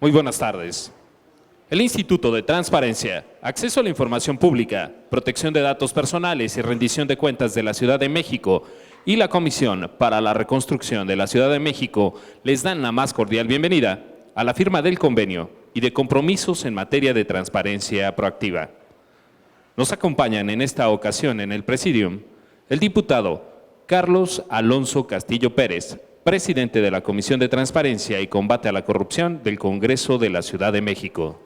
Muy buenas tardes. El Instituto de Transparencia, Acceso a la Información Pública, Protección de Datos Personales y Rendición de Cuentas de la Ciudad de México y la Comisión para la Reconstrucción de la Ciudad de México les dan la más cordial bienvenida a la firma del convenio y de compromisos en materia de transparencia proactiva. Nos acompañan en esta ocasión en el Presidium el diputado Carlos Alonso Castillo Pérez, presidente de la Comisión de Transparencia y Combate a la Corrupción del Congreso de la Ciudad de México.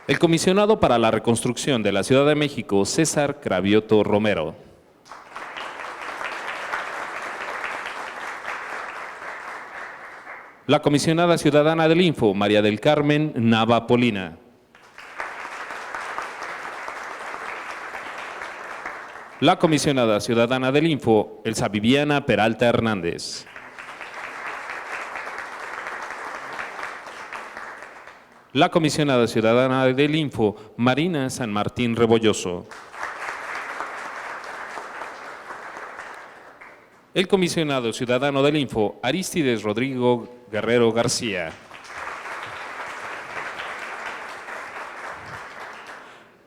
El comisionado para la reconstrucción de la Ciudad de México, César Cravioto Romero. La comisionada ciudadana del Info, María del Carmen Nava Polina. La comisionada ciudadana del Info, Elsa Viviana Peralta Hernández. La comisionada ciudadana del Info, Marina San Martín Rebolloso. El comisionado ciudadano del Info, Arístides Rodrigo Guerrero García.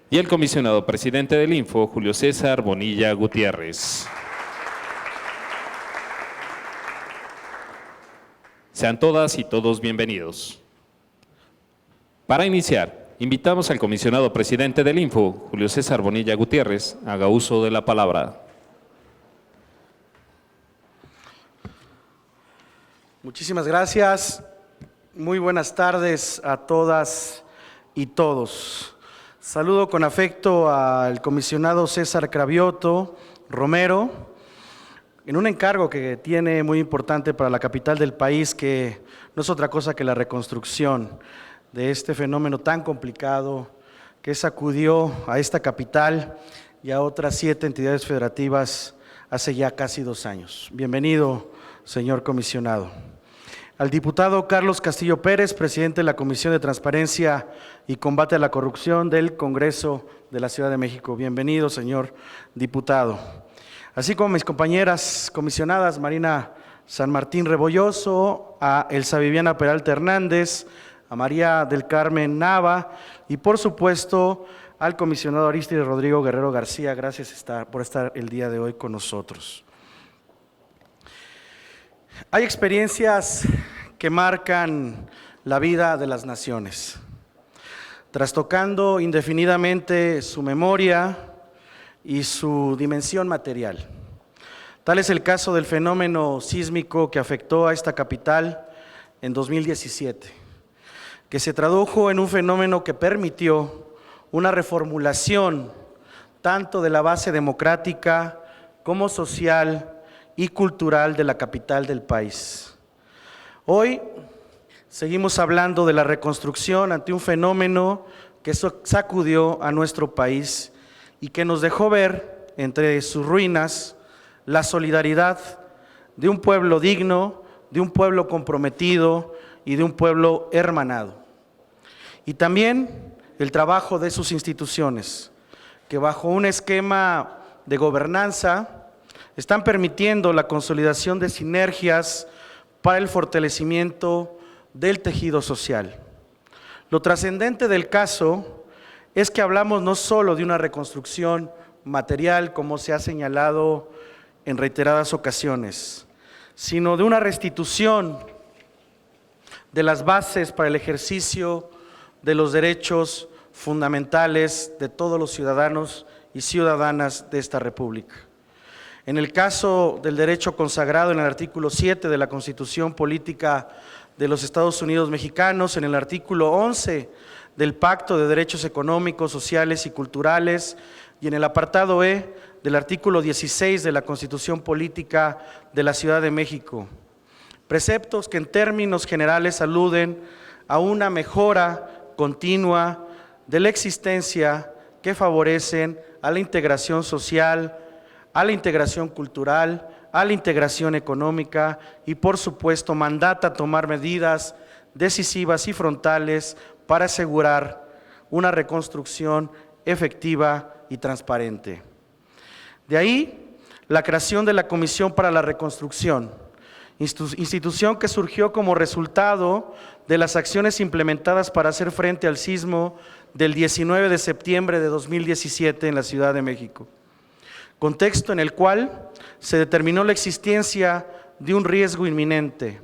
Y el comisionado presidente del Info, Julio César Bonilla Gutiérrez. Sean todas y todos bienvenidos. Para iniciar, invitamos al comisionado presidente del Info, Julio César Bonilla Gutiérrez, haga uso de la palabra. Muchísimas gracias. Muy buenas tardes a todas y todos. Saludo con afecto al comisionado César Cravioto Romero en un encargo que tiene muy importante para la capital del país, que no es otra cosa que la reconstrucción de este fenómeno tan complicado que sacudió a esta capital y a otras 7 entidades federativas hace ya casi 2 años. Bienvenido, señor comisionado. Al diputado Carlos Castillo Pérez, presidente de la Comisión de Transparencia y Combate a la Corrupción del Congreso de la Ciudad de México. Bienvenido, señor diputado. Así como mis compañeras comisionadas, Marina San Martín Rebolloso, a Elsa Viviana Peralta Hernández, a María del Carmen Nava y, por supuesto, al comisionado Arístides Rodrigo Guerrero García. Gracias por estar el día de hoy con nosotros. Hay experiencias que marcan la vida de las naciones, trastocando indefinidamente su memoria y su dimensión material. Tal es el caso del fenómeno sísmico que afectó a esta capital en 2017, que se tradujo en un fenómeno que permitió una reformulación tanto de la base democrática como social y cultural de la capital del país. Hoy seguimos hablando de la reconstrucción ante un fenómeno que sacudió a nuestro país y que nos dejó ver entre sus ruinas la solidaridad de un pueblo digno, de un pueblo comprometido y de un pueblo hermanado. Y también el trabajo de sus instituciones, que bajo un esquema de gobernanza están permitiendo la consolidación de sinergias para el fortalecimiento del tejido social. Lo trascendente del caso es que hablamos no solo de una reconstrucción material, como se ha señalado en reiteradas ocasiones, sino de una restitución de las bases para el ejercicio de los derechos fundamentales de todos los ciudadanos y ciudadanas de esta República. En el caso del derecho consagrado en el artículo 7 de la Constitución Política de los Estados Unidos Mexicanos, en el artículo 11 del Pacto de Derechos Económicos, Sociales y Culturales y en el apartado E del artículo 16 de la Constitución Política de la Ciudad de México. Preceptos que en términos generales aluden a una mejora continua de la existencia que favorecen a la integración social, a la integración cultural, a la integración económica y, por supuesto, mandata tomar medidas decisivas y frontales para asegurar una reconstrucción efectiva y transparente. De ahí la creación de la Comisión para la Reconstrucción, institución que surgió como resultado de las acciones implementadas para hacer frente al sismo del 19 de septiembre de 2017 en la Ciudad de México. Contexto en el cual se determinó la existencia de un riesgo inminente,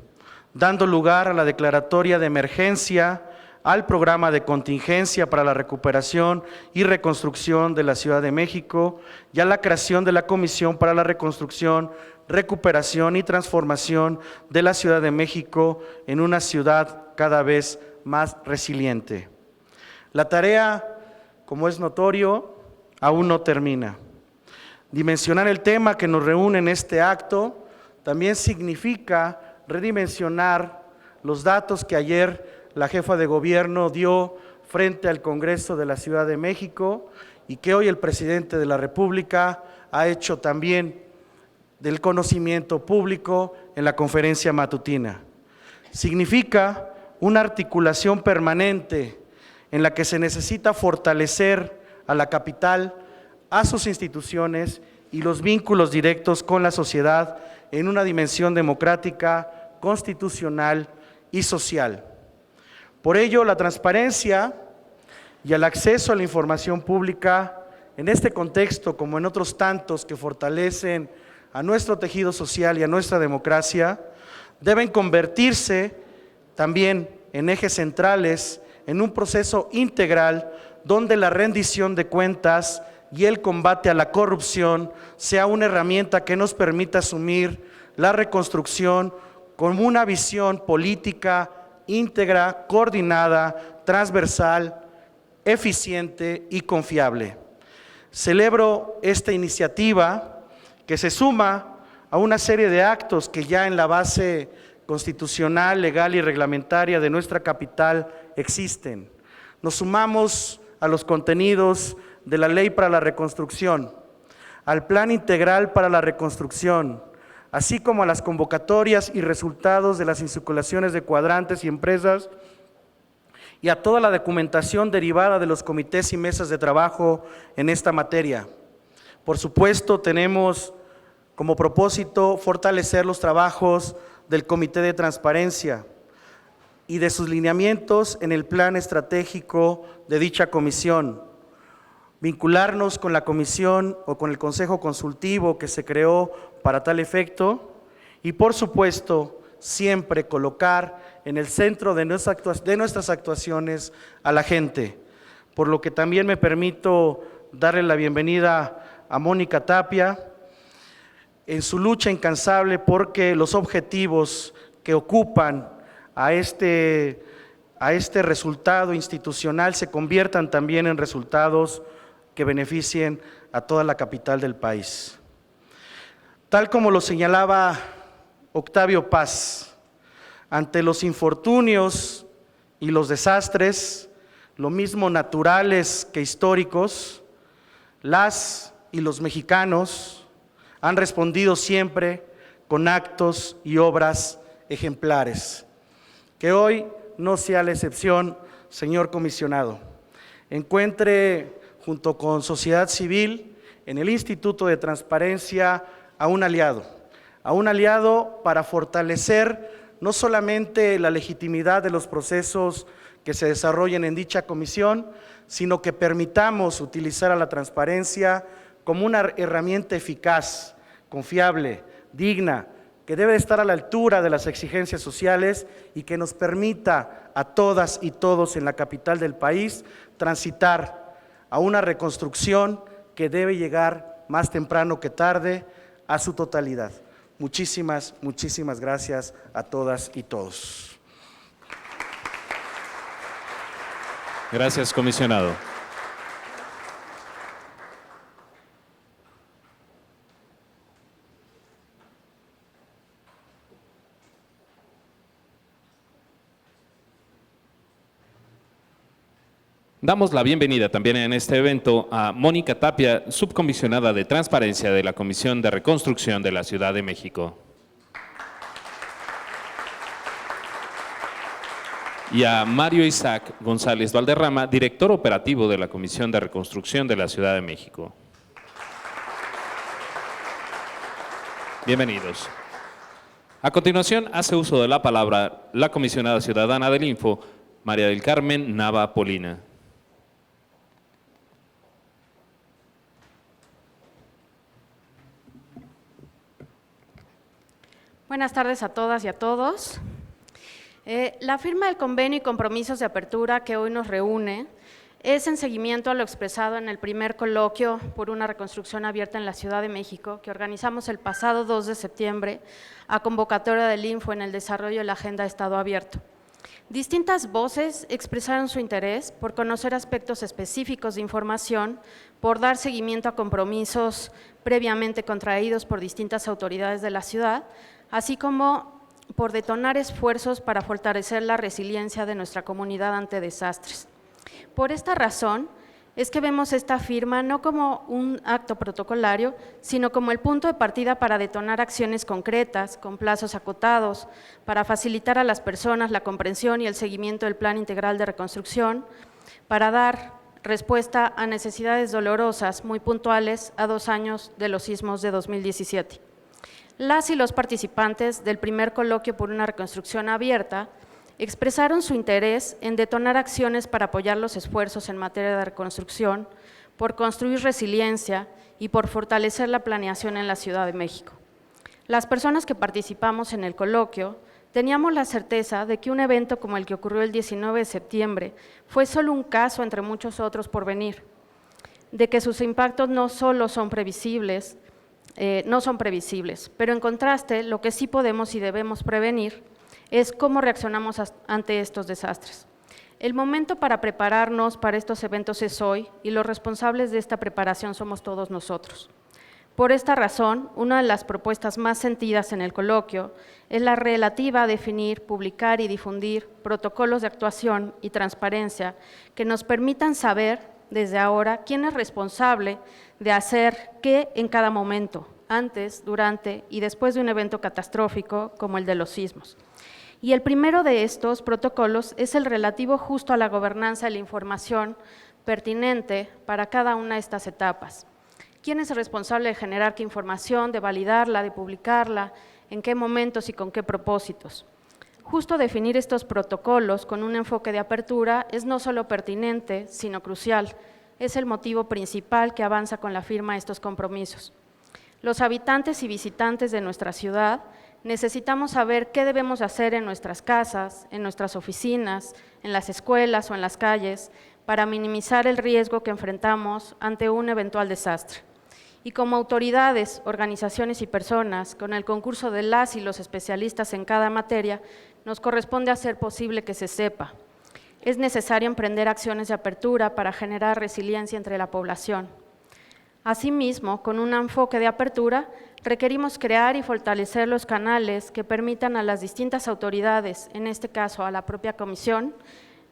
dando lugar a la declaratoria de emergencia, al programa de contingencia para la recuperación y reconstrucción de la Ciudad de México y a la creación de la Comisión para la Reconstrucción, Recuperación y Transformación de la Ciudad de México en una ciudad cada vez más resiliente. La tarea, como es notorio, aún no termina. Dimensionar el tema que nos reúne en este acto también significa redimensionar los datos que ayer la jefa de gobierno dio frente al Congreso de la Ciudad de México y que hoy el presidente de la República ha hecho también del conocimiento público en la conferencia matutina. Significa una articulación permanente en la que se necesita fortalecer a la capital, a sus instituciones y los vínculos directos con la sociedad en una dimensión democrática, constitucional y social. Por ello, la transparencia y el acceso a la información pública, en este contexto como en otros tantos que fortalecen a nuestro tejido social y a nuestra democracia, deben convertirse también en ejes centrales en un proceso integral donde la rendición de cuentas y el combate a la corrupción sea una herramienta que nos permita asumir la reconstrucción con una visión política íntegra, coordinada, transversal, eficiente y confiable. Celebro esta iniciativa que se suma a una serie de actos que ya en la base constitucional, legal y reglamentaria de nuestra capital existen. Nos sumamos a los contenidos de la Ley para la Reconstrucción, al Plan Integral para la Reconstrucción, así como a las convocatorias y resultados de las insaculaciones de cuadrantes y empresas y a toda la documentación derivada de los comités y mesas de trabajo en esta materia. Por supuesto, tenemos como propósito fortalecer los trabajos del Comité de Transparencia y de sus lineamientos en el plan estratégico de dicha comisión, vincularnos con la comisión o con el consejo consultivo que se creó para tal efecto y, por supuesto, siempre colocar en el centro de nuestras actuaciones a la gente, por lo que también me permito darle la bienvenida a Mónica Tapia en su lucha incansable porque los objetivos que ocupan a este resultado institucional se conviertan también en resultados que beneficien a toda la capital del país. Tal como lo señalaba Octavio Paz, ante los infortunios y los desastres, lo mismo naturales que históricos, las y los mexicanos han respondido siempre con actos y obras ejemplares. Que hoy no sea la excepción, señor comisionado. Encuentre junto con sociedad civil en el Instituto de Transparencia a un aliado para fortalecer no solamente la legitimidad de los procesos que se desarrollen en dicha comisión, sino que permitamos utilizar a la transparencia como una herramienta eficaz, confiable, digna, que debe estar a la altura de las exigencias sociales y que nos permita a todas y todos en la capital del país transitar a una reconstrucción que debe llegar más temprano que tarde a su totalidad. Muchísimas gracias a todas y todos. Gracias, comisionado. Damos la bienvenida también en este evento a Mónica Tapia, subcomisionada de Transparencia de la Comisión de Reconstrucción de la Ciudad de México. Y a Mario Isaac González Valderrama, director operativo de la Comisión de Reconstrucción de la Ciudad de México. Bienvenidos. A continuación, hace uso de la palabra la comisionada ciudadana del Info, María del Carmen Nava Polina. Buenas tardes a todas y a todos. La firma del convenio y compromisos de apertura que hoy nos reúne es en seguimiento a lo expresado en el primer coloquio por una reconstrucción abierta en la Ciudad de México que organizamos el pasado 2 de septiembre a convocatoria del Info en el desarrollo de la Agenda Estado Abierto. Distintas voces expresaron su interés por conocer aspectos específicos de información, por dar seguimiento a compromisos previamente contraídos por distintas autoridades de la ciudad, así como por detonar esfuerzos para fortalecer la resiliencia de nuestra comunidad ante desastres. Por esta razón es que vemos esta firma no como un acto protocolario, sino como el punto de partida para detonar acciones concretas, con plazos acotados, para facilitar a las personas la comprensión y el seguimiento del Plan Integral de Reconstrucción, para dar respuesta a necesidades dolorosas muy puntuales a 2 años de los sismos de 2017. Las y los participantes del primer coloquio por una reconstrucción abierta expresaron su interés en detonar acciones para apoyar los esfuerzos en materia de reconstrucción, por construir resiliencia y por fortalecer la planeación en la Ciudad de México. Las personas que participamos en el coloquio teníamos la certeza de que un evento como el que ocurrió el 19 de septiembre fue solo un caso entre muchos otros por venir, de que sus impactos no son previsibles, pero en contraste, lo que sí podemos y debemos prevenir es cómo reaccionamos ante estos desastres. El momento para prepararnos para estos eventos es hoy y los responsables de esta preparación somos todos nosotros. Por esta razón, una de las propuestas más sentidas en el coloquio es la relativa a definir, publicar y difundir protocolos de actuación y transparencia que nos permitan saber desde ahora quién es responsable de hacer qué en cada momento, antes, durante y después de un evento catastrófico como el de los sismos. Y el primero de estos protocolos es el relativo justo a la gobernanza de la información pertinente para cada una de estas etapas. ¿Quién es el responsable de generar qué información, de validarla, de publicarla, en qué momentos y con qué propósitos? Justo definir estos protocolos con un enfoque de apertura es no solo pertinente, sino crucial. Es el motivo principal que avanza con la firma de estos compromisos. Los habitantes y visitantes de nuestra ciudad necesitamos saber qué debemos hacer en nuestras casas, en nuestras oficinas, en las escuelas o en las calles para minimizar el riesgo que enfrentamos ante un eventual desastre. Y como autoridades, organizaciones y personas, con el concurso de las y los especialistas en cada materia, nos corresponde hacer posible que se sepa. Es necesario emprender acciones de apertura para generar resiliencia entre la población. Asimismo, con un enfoque de apertura, requerimos crear y fortalecer los canales que permitan a las distintas autoridades, en este caso a la propia comisión,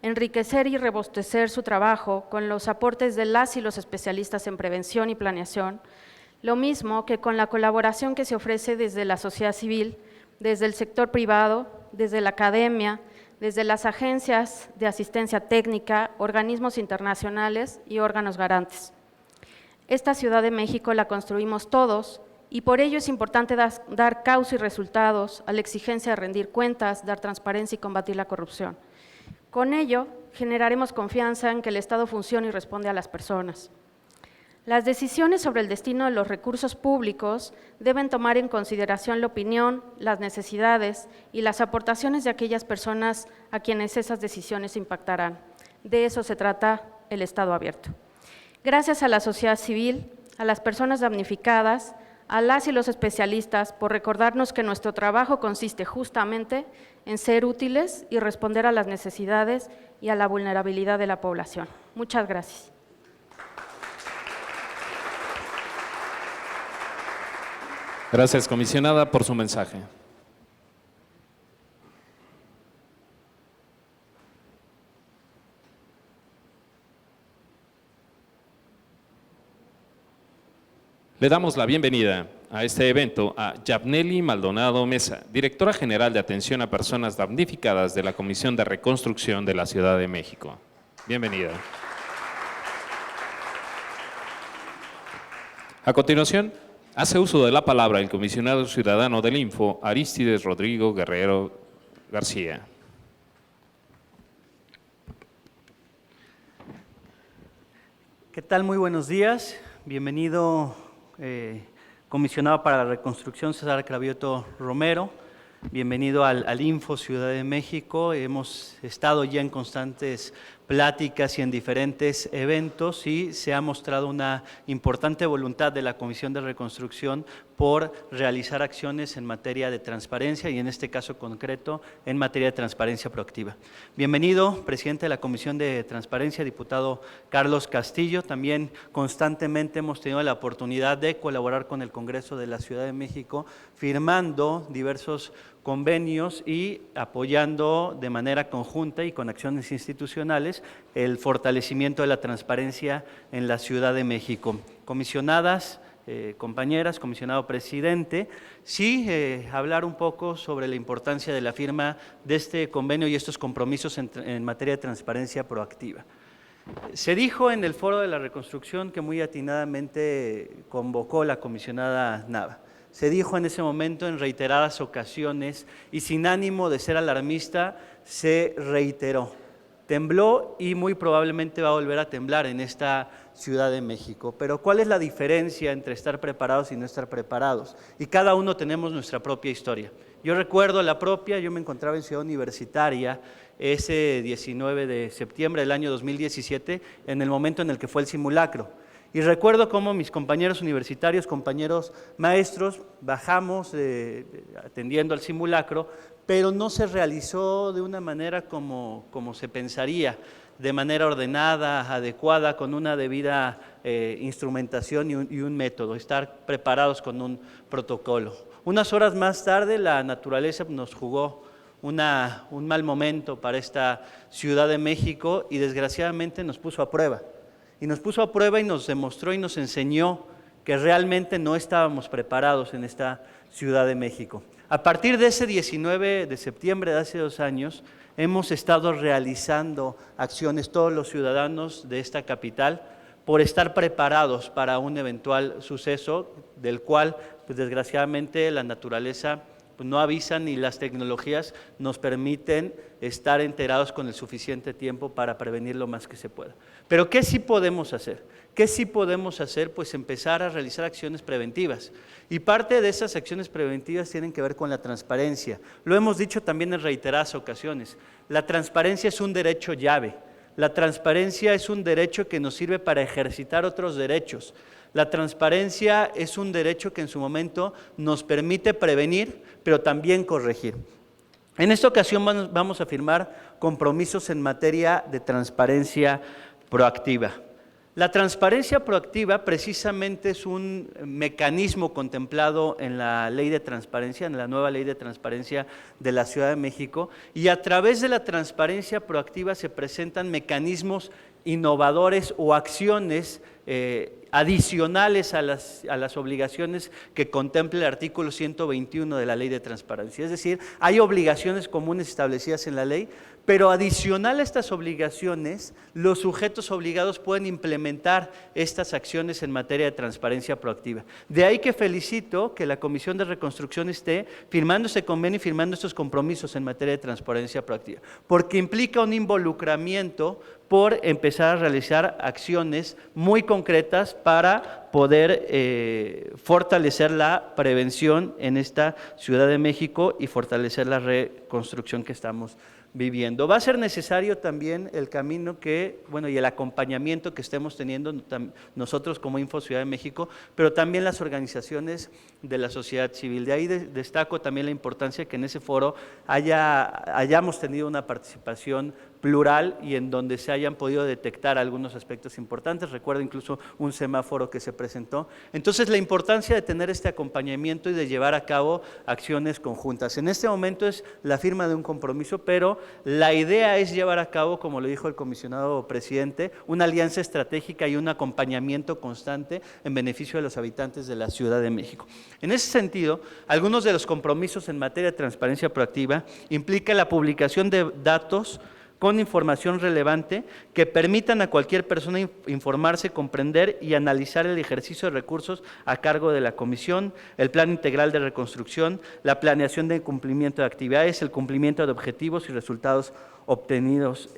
enriquecer y robustecer su trabajo con los aportes de las y los especialistas en prevención y planeación, lo mismo que con la colaboración que se ofrece desde la sociedad civil, desde el sector privado, desde la academia, desde las agencias de asistencia técnica, organismos internacionales y órganos garantes. Esta Ciudad de México la construimos todos y por ello es importante dar causa y resultados a la exigencia de rendir cuentas, dar transparencia y combatir la corrupción. Con ello, generaremos confianza en que el Estado funcione y responde a las personas. Las decisiones sobre el destino de los recursos públicos deben tomar en consideración la opinión, las necesidades y las aportaciones de aquellas personas a quienes esas decisiones impactarán. De eso se trata el Estado abierto. Gracias a la sociedad civil, a las personas damnificadas, a las y los especialistas por recordarnos que nuestro trabajo consiste justamente en ser útiles y responder a las necesidades y a la vulnerabilidad de la población. Muchas gracias. Gracias, comisionada, por su mensaje. Le damos la bienvenida a este evento a Yabneli Maldonado Mesa, directora general de Atención a Personas Damnificadas de la Comisión de Reconstrucción de la Ciudad de México. Bienvenida. A continuación, Hace uso de la palabra el comisionado ciudadano del Info, Arístides Rodrigo Guerrero García. ¿Qué tal? Muy buenos días. Bienvenido, comisionado para la reconstrucción, César Cravioto Romero. Bienvenido al Info Ciudad de México. Hemos estado ya en constantes pláticas y en diferentes eventos y se ha mostrado una importante voluntad de la Comisión de Reconstrucción por realizar acciones en materia de transparencia y en este caso concreto en materia de transparencia proactiva. Bienvenido, presidente de la Comisión de Transparencia, diputado Carlos Castillo. También constantemente hemos tenido la oportunidad de colaborar con el Congreso de la Ciudad de México, firmando diversos convenios y apoyando de manera conjunta y con acciones institucionales el fortalecimiento de la transparencia en la Ciudad de México. Comisionadas, compañeras, comisionado presidente, sí hablar un poco sobre la importancia de la firma de este convenio y estos compromisos en materia de transparencia proactiva. Se dijo en el Foro de la Reconstrucción que muy atinadamente convocó la comisionada Nava. Se dijo en ese momento en reiteradas ocasiones y sin ánimo de ser alarmista, se reiteró. Tembló y muy probablemente va a volver a temblar en esta Ciudad de México. Pero ¿cuál es la diferencia entre estar preparados y no estar preparados? Y cada uno tenemos nuestra propia historia. Yo recuerdo la propia, yo me encontraba en Ciudad Universitaria ese 19 de septiembre del año 2017, en el momento en el que fue el simulacro. Y recuerdo cómo mis compañeros universitarios, compañeros maestros, bajamos atendiendo al simulacro, pero no se realizó de una manera como se pensaría, de manera ordenada, adecuada, con una debida instrumentación y un método, estar preparados con un protocolo. Unas horas más tarde la naturaleza nos jugó un mal momento para esta Ciudad de México y desgraciadamente nos puso a prueba. Y nos puso a prueba y nos demostró y nos enseñó que realmente no estábamos preparados en esta Ciudad de México. A partir de ese 19 de septiembre de hace 2 años, hemos estado realizando acciones todos los ciudadanos de esta capital por estar preparados para un eventual suceso del cual, pues, desgraciadamente, la naturaleza no avisan y las tecnologías nos permiten estar enterados con el suficiente tiempo para prevenir lo más que se pueda. Pero ¿qué sí podemos hacer? ¿Qué sí podemos hacer? Pues empezar a realizar acciones preventivas. Y parte de esas acciones preventivas tienen que ver con la transparencia. Lo hemos dicho también en reiteradas ocasiones. La transparencia es un derecho llave. La transparencia es un derecho que nos sirve para ejercitar otros derechos. La transparencia es un derecho que en su momento nos permite prevenir, pero también corregir. En esta ocasión vamos a firmar compromisos en materia de transparencia proactiva. La transparencia proactiva precisamente es un mecanismo contemplado en la Ley de Transparencia, en la nueva Ley de Transparencia de la Ciudad de México, y a través de la transparencia proactiva se presentan mecanismos innovadores o acciones adicionales a las obligaciones que contempla el artículo 121 de la Ley de Transparencia. Es decir, hay obligaciones comunes establecidas en la ley, pero adicional a estas obligaciones, los sujetos obligados pueden implementar estas acciones en materia de transparencia proactiva. De ahí que felicito que la Comisión de Reconstrucción esté firmando este convenio y firmando estos compromisos en materia de transparencia proactiva, porque implica un involucramiento por empezar a realizar acciones muy concretas para poder fortalecer la prevención en esta Ciudad de México y fortalecer la reconstrucción que estamos viviendo. Va a ser necesario también el camino y el acompañamiento que estemos teniendo nosotros como Info Ciudad de México, pero también las organizaciones de la sociedad civil. De ahí destaco también la importancia que en ese foro hayamos tenido una participación plural y en donde se hayan podido detectar algunos aspectos importantes. Recuerdo incluso un semáforo que se presentó. Entonces, la importancia de tener este acompañamiento y de llevar a cabo acciones conjuntas. En este momento es la firma de un compromiso, pero la idea es llevar a cabo, como lo dijo el comisionado presidente, una alianza estratégica y un acompañamiento constante en beneficio de los habitantes de la Ciudad de México. En ese sentido, algunos de los compromisos en materia de transparencia proactiva implican la publicación de datos con información relevante que permitan a cualquier persona informarse, comprender y analizar el ejercicio de recursos a cargo de la Comisión, el Plan Integral de Reconstrucción, la planeación de cumplimiento de actividades, el cumplimiento de objetivos y resultados obtenidos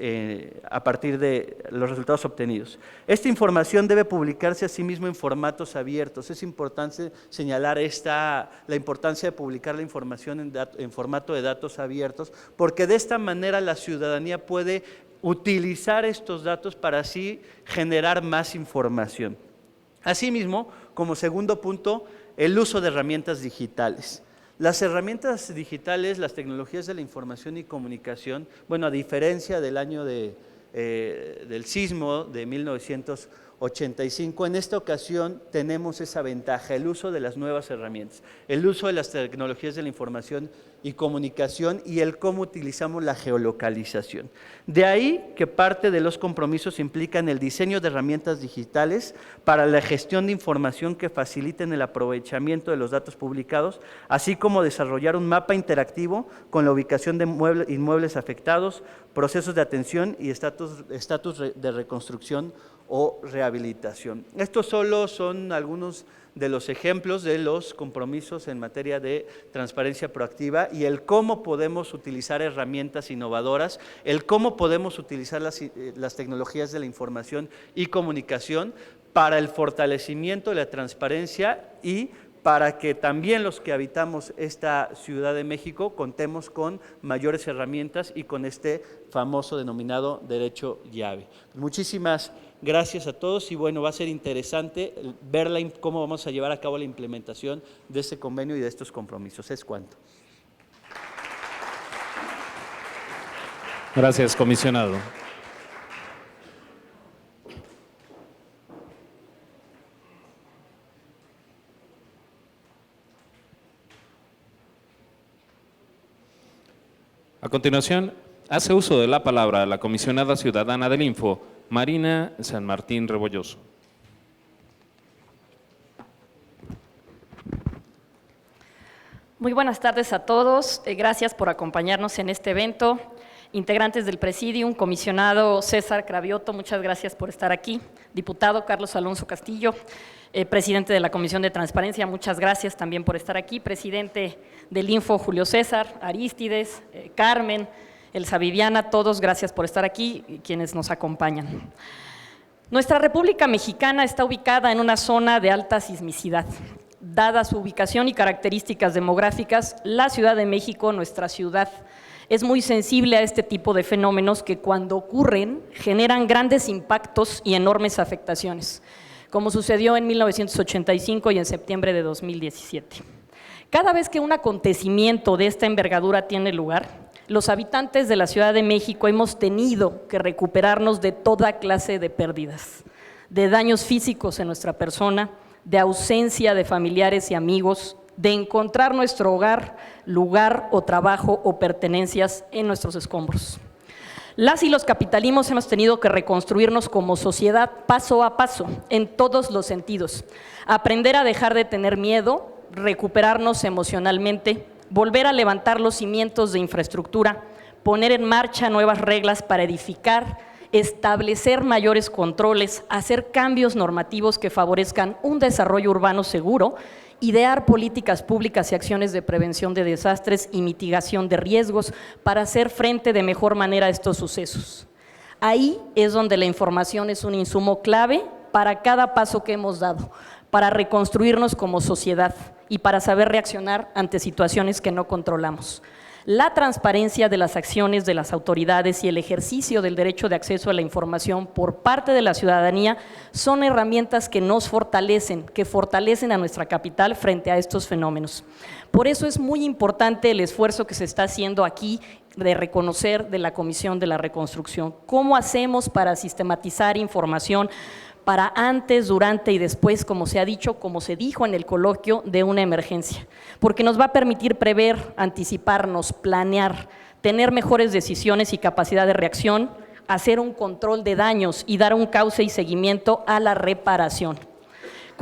a partir de los resultados obtenidos. Esta información debe publicarse asimismo en formatos abiertos. Es importante señalar la importancia de publicar la información en formato de datos abiertos, porque de esta manera la ciudadanía puede utilizar estos datos para así generar más información. Asimismo, como segundo punto, el uso de herramientas digitales. Las herramientas digitales, las tecnologías de la información y comunicación, bueno, a diferencia del año del sismo de 1985, en esta ocasión tenemos esa ventaja, el uso de las nuevas herramientas, el uso de las tecnologías de la información y comunicación y el cómo utilizamos la geolocalización. De ahí que parte de los compromisos implican el diseño de herramientas digitales para la gestión de información que faciliten el aprovechamiento de los datos publicados, así como desarrollar un mapa interactivo con la ubicación de inmuebles afectados, procesos de atención y estatus de reconstrucción o rehabilitación. Estos solo son algunos de los ejemplos de los compromisos en materia de transparencia proactiva y el cómo podemos utilizar herramientas innovadoras, el cómo podemos utilizar las tecnologías de la información y comunicación para el fortalecimiento de la transparencia y para que también los que habitamos esta Ciudad de México contemos con mayores herramientas y con este famoso denominado derecho llave. Muchísimas gracias a todos y bueno, va a ser interesante ver cómo vamos a llevar a cabo la implementación de este convenio y de estos compromisos. Es cuanto. Gracias, comisionado. A continuación, hace uso de la palabra la comisionada ciudadana del Info, Marina San Martín Rebolloso. Muy buenas tardes a todos. Gracias por acompañarnos en este evento. Integrantes del Presidium, comisionado César Cravioto, muchas gracias por estar aquí. Diputado Carlos Alonso Castillo, presidente de la Comisión de Transparencia, muchas gracias también por estar aquí. Presidente del Info, Julio César, Arístides, Carmen, Elsa Viviana, todos gracias por estar aquí y quienes nos acompañan. Nuestra República Mexicana está ubicada en una zona de alta sismicidad. Dada su ubicación y características demográficas, la Ciudad de México, nuestra ciudad, es muy sensible a este tipo de fenómenos que cuando ocurren generan grandes impactos y enormes afectaciones, como sucedió en 1985 y en septiembre de 2017. Cada vez que un acontecimiento de esta envergadura tiene lugar, los habitantes de la Ciudad de México hemos tenido que recuperarnos de toda clase de pérdidas, de daños físicos en nuestra persona, de ausencia de familiares y amigos, de encontrar nuestro hogar, lugar o trabajo o pertenencias en nuestros escombros. Las y los capitalinos hemos tenido que reconstruirnos como sociedad paso a paso, en todos los sentidos, aprender a dejar de tener miedo, recuperarnos emocionalmente, volver a levantar los cimientos de infraestructura, poner en marcha nuevas reglas para edificar, establecer mayores controles, hacer cambios normativos que favorezcan un desarrollo urbano seguro, idear políticas públicas y acciones de prevención de desastres y mitigación de riesgos para hacer frente de mejor manera a estos sucesos. Ahí es donde la información es un insumo clave para cada paso que hemos dado, para reconstruirnos como sociedad y para saber reaccionar ante situaciones que no controlamos. La transparencia de las acciones de las autoridades y el ejercicio del derecho de acceso a la información por parte de la ciudadanía son herramientas que nos fortalecen, que fortalecen a nuestra capital frente a estos fenómenos. Por eso es muy importante el esfuerzo que se está haciendo aquí de reconocer de la Comisión de la Reconstrucción. ¿Cómo hacemos para sistematizar información para antes, durante y después, como se ha dicho, como se dijo en el coloquio, de una emergencia? Porque nos va a permitir prever, anticiparnos, planear, tener mejores decisiones y capacidad de reacción, hacer un control de daños y dar un cauce y seguimiento a la reparación.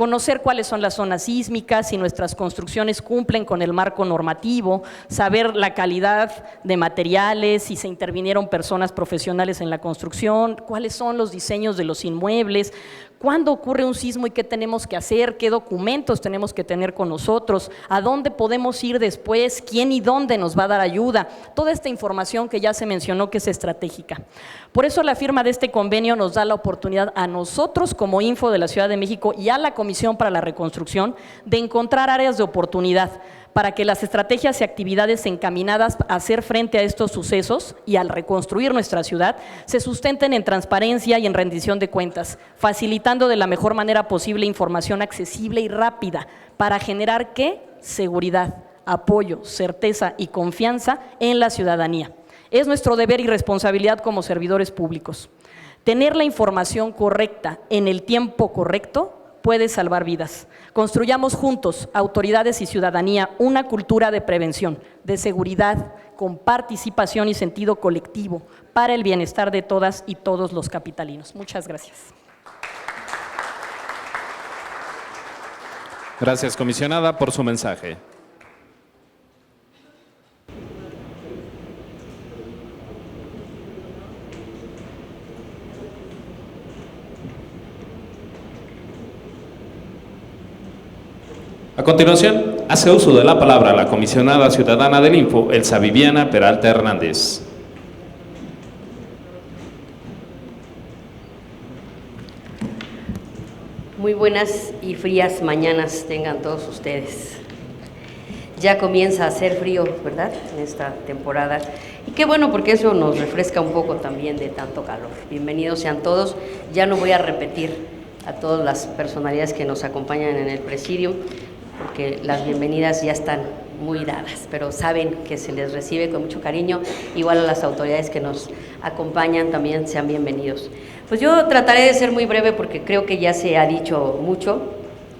conocer cuáles son las zonas sísmicas, si nuestras construcciones cumplen con el marco normativo, saber la calidad de materiales, si se intervinieron personas profesionales en la construcción, cuáles son los diseños de los inmuebles, cuándo ocurre un sismo y qué tenemos que hacer, qué documentos tenemos que tener con nosotros, a dónde podemos ir después, quién y dónde nos va a dar ayuda, toda esta información que ya se mencionó que es estratégica. Por eso la firma de este convenio nos da la oportunidad a nosotros como Info de la Ciudad de México y a la Comisión para la Reconstrucción de encontrar áreas de oportunidad para que las estrategias y actividades encaminadas a hacer frente a estos sucesos y al reconstruir nuestra ciudad se sustenten en transparencia y en rendición de cuentas, facilitando de la mejor manera posible información accesible y rápida para generar ¿qué? Seguridad, apoyo, certeza y confianza en la ciudadanía. Es nuestro deber y responsabilidad como servidores públicos. Tener la información correcta en el tiempo correcto puede salvar vidas. Construyamos juntos, autoridades y ciudadanía, una cultura de prevención, de seguridad, con participación y sentido colectivo para el bienestar de todas y todos los capitalinos. Muchas gracias. Gracias, comisionada, por su mensaje. A continuación, hace uso de la palabra la comisionada ciudadana del Info, Elsa Viviana Peralta Hernández. Muy buenas y frías mañanas tengan todos ustedes. Ya comienza a hacer frío, ¿verdad?, en esta temporada. Y qué bueno, porque eso nos refresca un poco también de tanto calor. Bienvenidos sean todos. Ya no voy a repetir a todas las personalidades que nos acompañan en el presidium, porque las bienvenidas ya están muy dadas, pero saben que se les recibe con mucho cariño. Igual a las autoridades que nos acompañan también sean bienvenidos. Pues yo trataré de ser muy breve porque creo que ya se ha dicho mucho.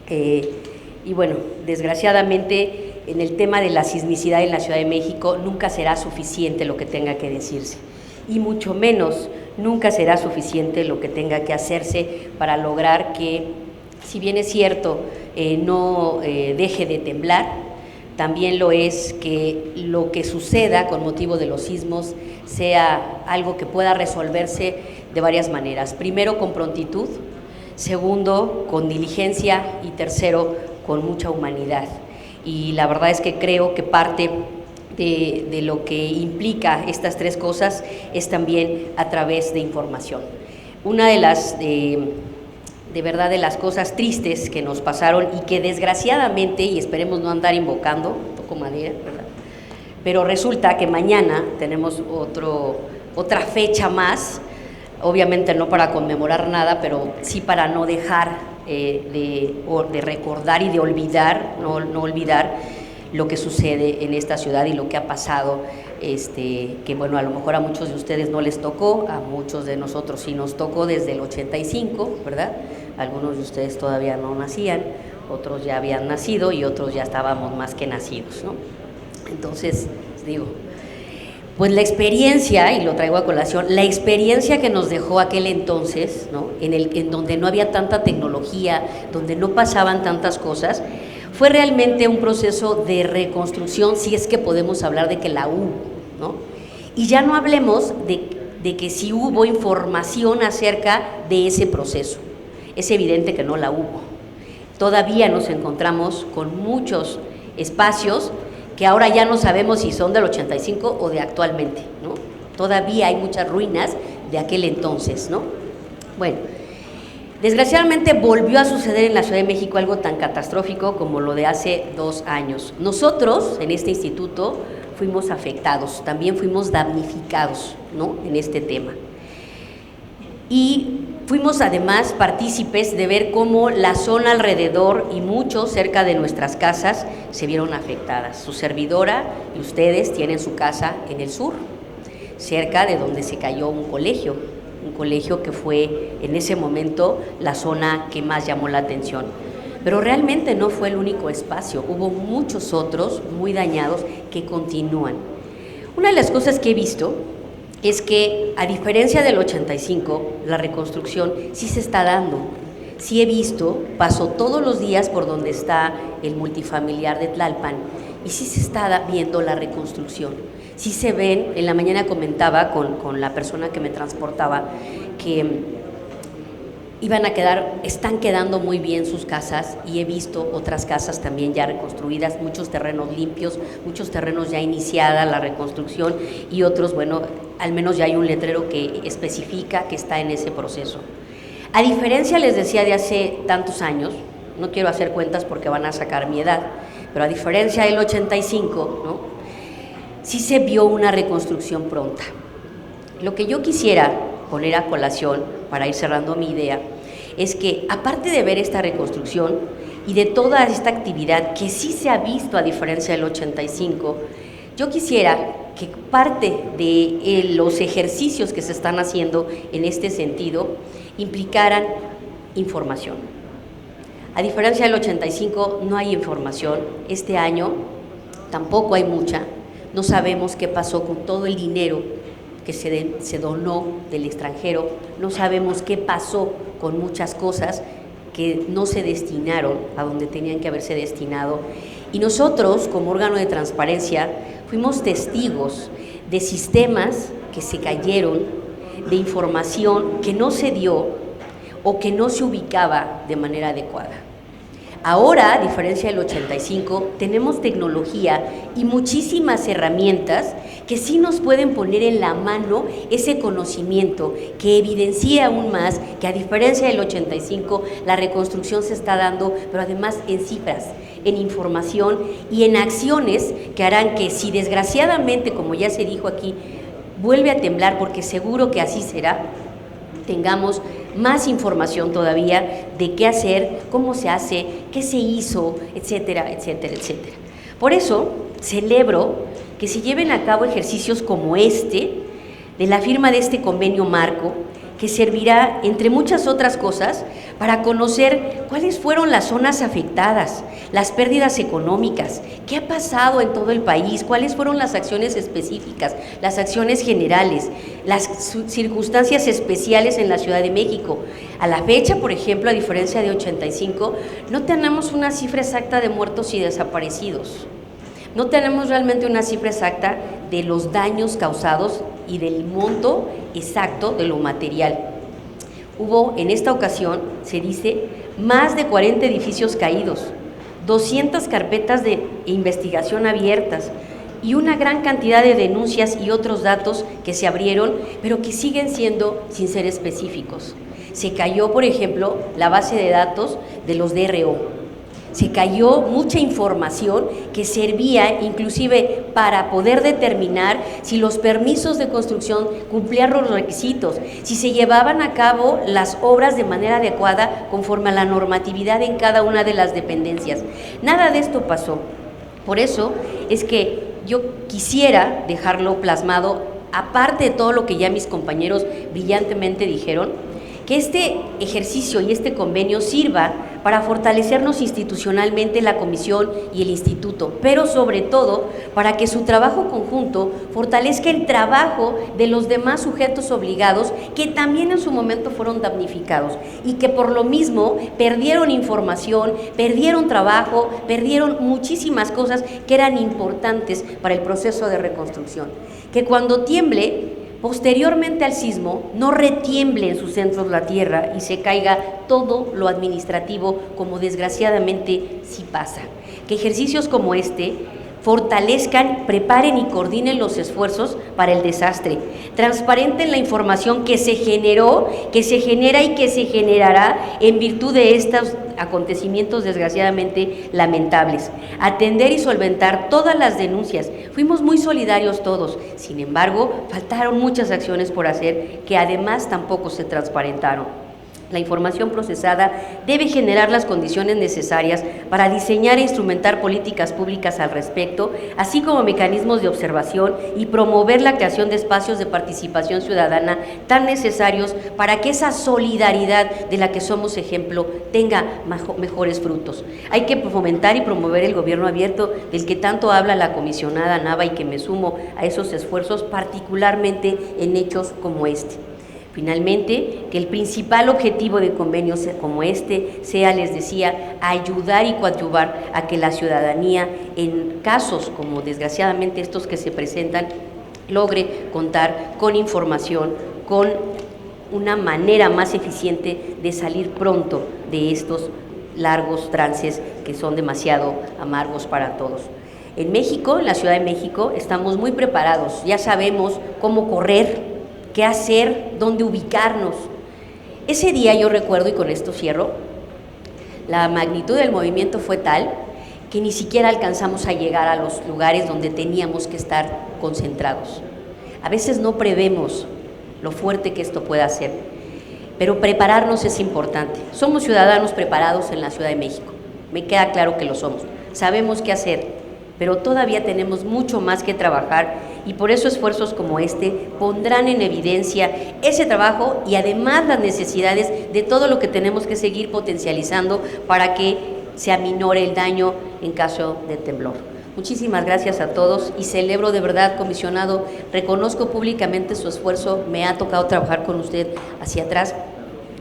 Y bueno, desgraciadamente en el tema de la sismicidad en la Ciudad de México nunca será suficiente lo que tenga que decirse, y mucho menos nunca será suficiente lo que tenga que hacerse para lograr que, si bien es cierto, no deje de temblar, también lo es que lo que suceda con motivo de los sismos sea algo que pueda resolverse de varias maneras. Primero, con prontitud; segundo, con diligencia; y tercero, con mucha humanidad. Y la verdad es que creo que parte de lo que implica estas tres cosas es también a través de información. Una de las de verdad de las cosas tristes que nos pasaron y que desgraciadamente, y esperemos no andar invocando, toco madera, ¿verdad?, pero resulta que mañana tenemos otra fecha más, obviamente no para conmemorar nada, pero sí para no dejar de recordar y de olvidar, no olvidar lo que sucede en esta ciudad y lo que ha pasado, que bueno, a lo mejor a muchos de ustedes no les tocó, a muchos de nosotros sí nos tocó desde el 85, ¿verdad? Algunos de ustedes todavía no nacían, otros ya habían nacido y otros ya estábamos más que nacidos, ¿no? Entonces, digo, pues la experiencia, y lo traigo a colación, la experiencia que nos dejó aquel entonces, ¿no?, en donde no había tanta tecnología, donde no pasaban tantas cosas, fue realmente un proceso de reconstrucción, si es que podemos hablar de que la hubo, ¿no? Y ya no hablemos de que si hubo información acerca de ese proceso. Es evidente que no la hubo. Todavía nos encontramos con muchos espacios que ahora ya no sabemos si son del 85 o de actualmente, ¿no? Todavía hay muchas ruinas de aquel entonces, ¿no? Bueno, desgraciadamente volvió a suceder en la Ciudad de México algo tan catastrófico como lo de hace 2 años. Nosotros, en este instituto, fuimos afectados, también fuimos damnificados, ¿no?, en este tema. Y fuimos además partícipes de ver cómo la zona alrededor y mucho cerca de nuestras casas se vieron afectadas. Su servidora y ustedes tienen su casa en el sur, cerca de donde se cayó un colegio que fue en ese momento la zona que más llamó la atención. Pero realmente no fue el único espacio, hubo muchos otros muy dañados que continúan. Una de las cosas que he visto es que, a diferencia del 85, la reconstrucción sí se está dando, sí he visto, paso todos los días por donde está el multifamiliar de Tlalpan y sí se está viendo la reconstrucción. Sí se ven, en la mañana comentaba con la persona que me transportaba que están quedando muy bien sus casas y he visto otras casas también ya reconstruidas, muchos terrenos limpios, muchos terrenos ya iniciada la reconstrucción y otros, bueno, al menos ya hay un letrero que especifica que está en ese proceso. A diferencia, les decía, de hace tantos años, no quiero hacer cuentas porque van a sacar mi edad, pero a diferencia del 85, ¿no? Sí se vio una reconstrucción pronta. Lo que yo quisiera poner a colación, para ir cerrando mi idea, es que aparte de ver esta reconstrucción y de toda esta actividad que sí se ha visto a diferencia del 85, yo quisiera que parte de los ejercicios que se están haciendo en este sentido implicaran información. A diferencia del 85 no hay información, este año tampoco hay mucha, no sabemos qué pasó con todo el dinero que se donó del extranjero, no sabemos qué pasó con muchas cosas que no se destinaron a donde tenían que haberse destinado. Y nosotros, como órgano de transparencia, fuimos testigos de sistemas que se cayeron, de información que no se dio o que no se ubicaba de manera adecuada. Ahora, a diferencia del 85, tenemos tecnología y muchísimas herramientas que sí nos pueden poner en la mano ese conocimiento que evidencia aún más que a diferencia del 85 la reconstrucción se está dando, pero además en cifras, en información y en acciones que harán que si desgraciadamente, como ya se dijo aquí, vuelve a temblar, porque seguro que así será, tengamos más información todavía de qué hacer, cómo se hace, qué se hizo, etcétera, etcétera, etcétera. Por eso celebro que se lleven a cabo ejercicios como este, de la firma de este convenio marco, que servirá, entre muchas otras cosas, para conocer cuáles fueron las zonas afectadas, las pérdidas económicas, qué ha pasado en todo el país, cuáles fueron las acciones específicas, las acciones generales, las circunstancias especiales en la Ciudad de México. A la fecha, por ejemplo, a diferencia de 85, no tenemos una cifra exacta de muertos y desaparecidos. No tenemos realmente una cifra exacta de los daños causados y del monto exacto de lo material. Hubo en esta ocasión, se dice, más de 40 edificios caídos, 200 carpetas de investigación abiertas y una gran cantidad de denuncias y otros datos que se abrieron, pero que siguen siendo sin ser específicos. Se cayó, por ejemplo, la base de datos de los DRO. Se cayó mucha información que servía inclusive para poder determinar si los permisos de construcción cumplían los requisitos, si se llevaban a cabo las obras de manera adecuada conforme a la normatividad en cada una de las dependencias. Nada de esto pasó. Por eso es que yo quisiera dejarlo plasmado, aparte de todo lo que ya mis compañeros brillantemente dijeron, que este ejercicio y este convenio sirva para fortalecernos institucionalmente la comisión y el instituto, pero sobre todo para que su trabajo conjunto fortalezca el trabajo de los demás sujetos obligados que también en su momento fueron damnificados y que por lo mismo perdieron información, perdieron trabajo, perdieron muchísimas cosas que eran importantes para el proceso de reconstrucción. Que cuando tiemble, posteriormente al sismo, no retiemble en sus centros la tierra y se caiga todo lo administrativo, como desgraciadamente sí pasa. Que ejercicios como este fortalezcan, preparen y coordinen los esfuerzos para el desastre, transparenten la información que se generó, que se genera y que se generará en virtud de estos acontecimientos desgraciadamente lamentables, atender y solventar todas las denuncias. Fuimos muy solidarios todos, sin embargo, faltaron muchas acciones por hacer que además tampoco se transparentaron. La información procesada debe generar las condiciones necesarias para diseñar e instrumentar políticas públicas al respecto, así como mecanismos de observación y promover la creación de espacios de participación ciudadana tan necesarios para que esa solidaridad de la que somos ejemplo tenga mejores frutos. Hay que fomentar y promover el gobierno abierto del que tanto habla la comisionada Nava y que me sumo a esos esfuerzos, particularmente en hechos como este. Finalmente, que el principal objetivo de convenios como este sea, les decía, ayudar y coadyuvar a que la ciudadanía, en casos como desgraciadamente estos que se presentan, logre contar con información, con una manera más eficiente de salir pronto de estos largos trances que son demasiado amargos para todos. En México, en la Ciudad de México, estamos muy preparados, ya sabemos cómo correr, qué hacer, dónde ubicarnos. Ese día yo recuerdo, y con esto cierro, la magnitud del movimiento fue tal que ni siquiera alcanzamos a llegar a los lugares donde teníamos que estar concentrados. A veces no prevemos lo fuerte que esto pueda ser, pero prepararnos es importante. Somos ciudadanos preparados en la Ciudad de México, me queda claro que lo somos, sabemos qué hacer, pero todavía tenemos mucho más que trabajar y por eso esfuerzos como este pondrán en evidencia ese trabajo y además las necesidades de todo lo que tenemos que seguir potencializando para que se aminore el daño en caso de temblor. Muchísimas gracias a todos y celebro de verdad, comisionado, reconozco públicamente su esfuerzo, me ha tocado trabajar con usted hacia atrás,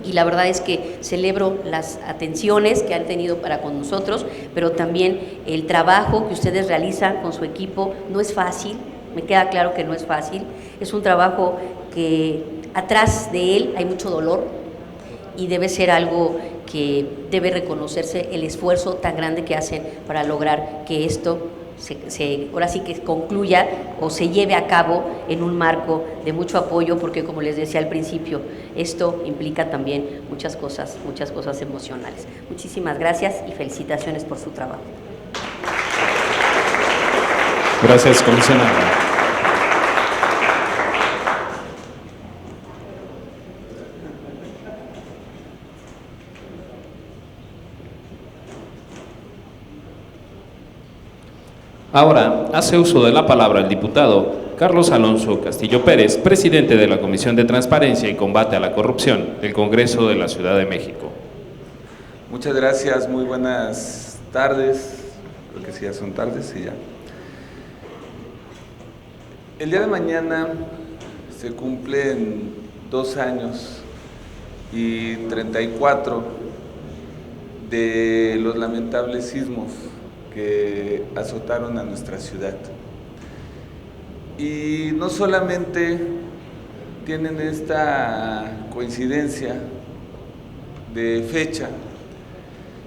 y la verdad es que celebro las atenciones que han tenido para con nosotros, pero también el trabajo que ustedes realizan con su equipo no es fácil, me queda claro que no es fácil, es un trabajo que atrás de él hay mucho dolor y debe ser algo que debe reconocerse el esfuerzo tan grande que hacen para lograr que esto ahora sí que concluya o se lleve a cabo en un marco de mucho apoyo, porque como les decía al principio, esto implica también muchas cosas emocionales. Muchísimas gracias y felicitaciones por su trabajo. Gracias, comisionada. Ahora hace uso de la palabra el diputado Carlos Alonso Castillo Pérez, presidente de la Comisión de Transparencia y Combate a la Corrupción del Congreso de la Ciudad de México. Muchas gracias, muy buenas tardes, creo que sí ya son tardes, sí ya. El día de mañana se cumplen 2 años y 34 de los lamentables sismos que azotaron a nuestra ciudad. Y no solamente tienen esta coincidencia de fecha,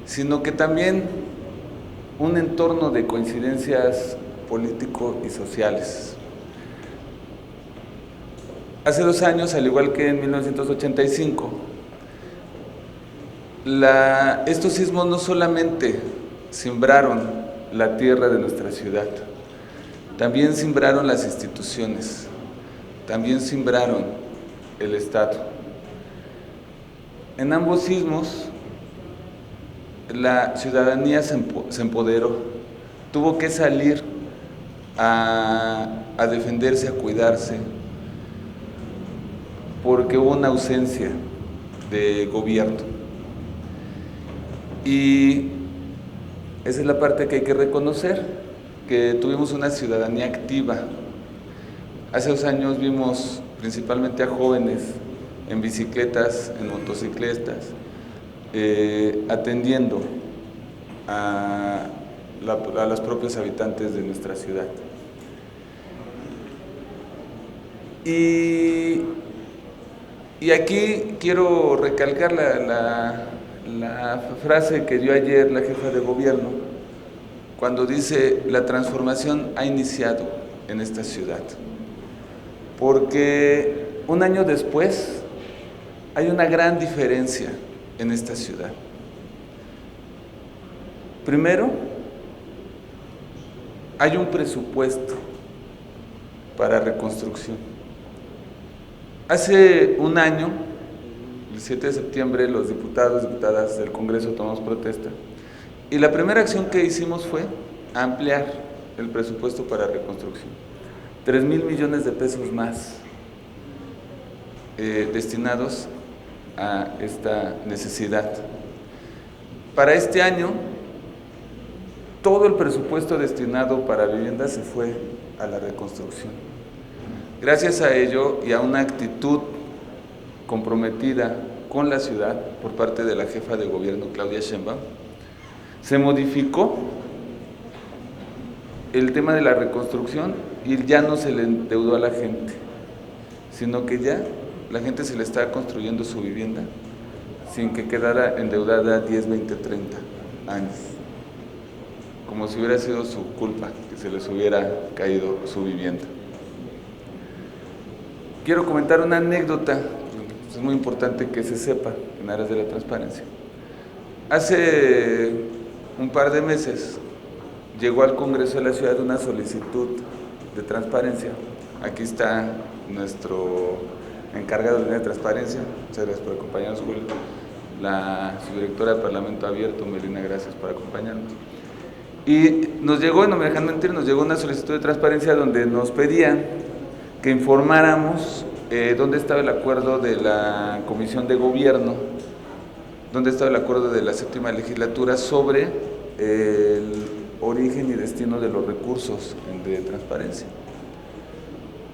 sino que también un entorno de coincidencias político y sociales. Hace 2 años, al igual que en 1985, estos sismos no solamente simbraron la tierra de nuestra ciudad, también simbraron las instituciones, también simbraron el Estado. En ambos sismos, la ciudadanía se empoderó, tuvo que salir a defenderse, a cuidarse, porque hubo una ausencia de gobierno. Y esa es la parte que hay que reconocer, que tuvimos una ciudadanía activa. Hace 2 años vimos principalmente a jóvenes en bicicletas, en motocicletas, atendiendo a los propios habitantes de nuestra ciudad. Y aquí quiero recalcar la frase que dio ayer la jefa de gobierno, cuando dice: la transformación ha iniciado en esta ciudad. Porque 1 año después hay una gran diferencia en esta ciudad. Primero, hay un presupuesto para reconstrucción. Hace 1 año, el 7 de septiembre, los diputados y diputadas del Congreso tomamos protesta y la primera acción que hicimos fue ampliar el presupuesto para reconstrucción. 3,000 millones de pesos más destinados a esta necesidad. Para este año, todo el presupuesto destinado para vivienda se fue a la reconstrucción. Gracias a ello y a una actitud comprometida con la ciudad por parte de la jefa de gobierno, Claudia Sheinbaum, se modificó el tema de la reconstrucción y ya no se le endeudó a la gente, sino que ya la gente se le está construyendo su vivienda sin que quedara endeudada 10, 20, 30 años, como si hubiera sido su culpa que se les hubiera caído su vivienda. Quiero comentar una anécdota, es muy importante que se sepa en aras de la transparencia. Hace un par de meses llegó al Congreso de la Ciudad una solicitud de transparencia. Aquí está nuestro encargado de transparencia, muchas gracias por acompañarnos, Julio. La subdirectora de Parlamento Abierto, Melina, gracias por acompañarnos. Y nos llegó, no me dejan mentir, nos llegó una solicitud de transparencia donde nos pedían que informáramos dónde estaba el acuerdo de la Comisión de Gobierno, dónde estaba el acuerdo de la 7ª legislatura sobre el origen y destino de los recursos de transparencia.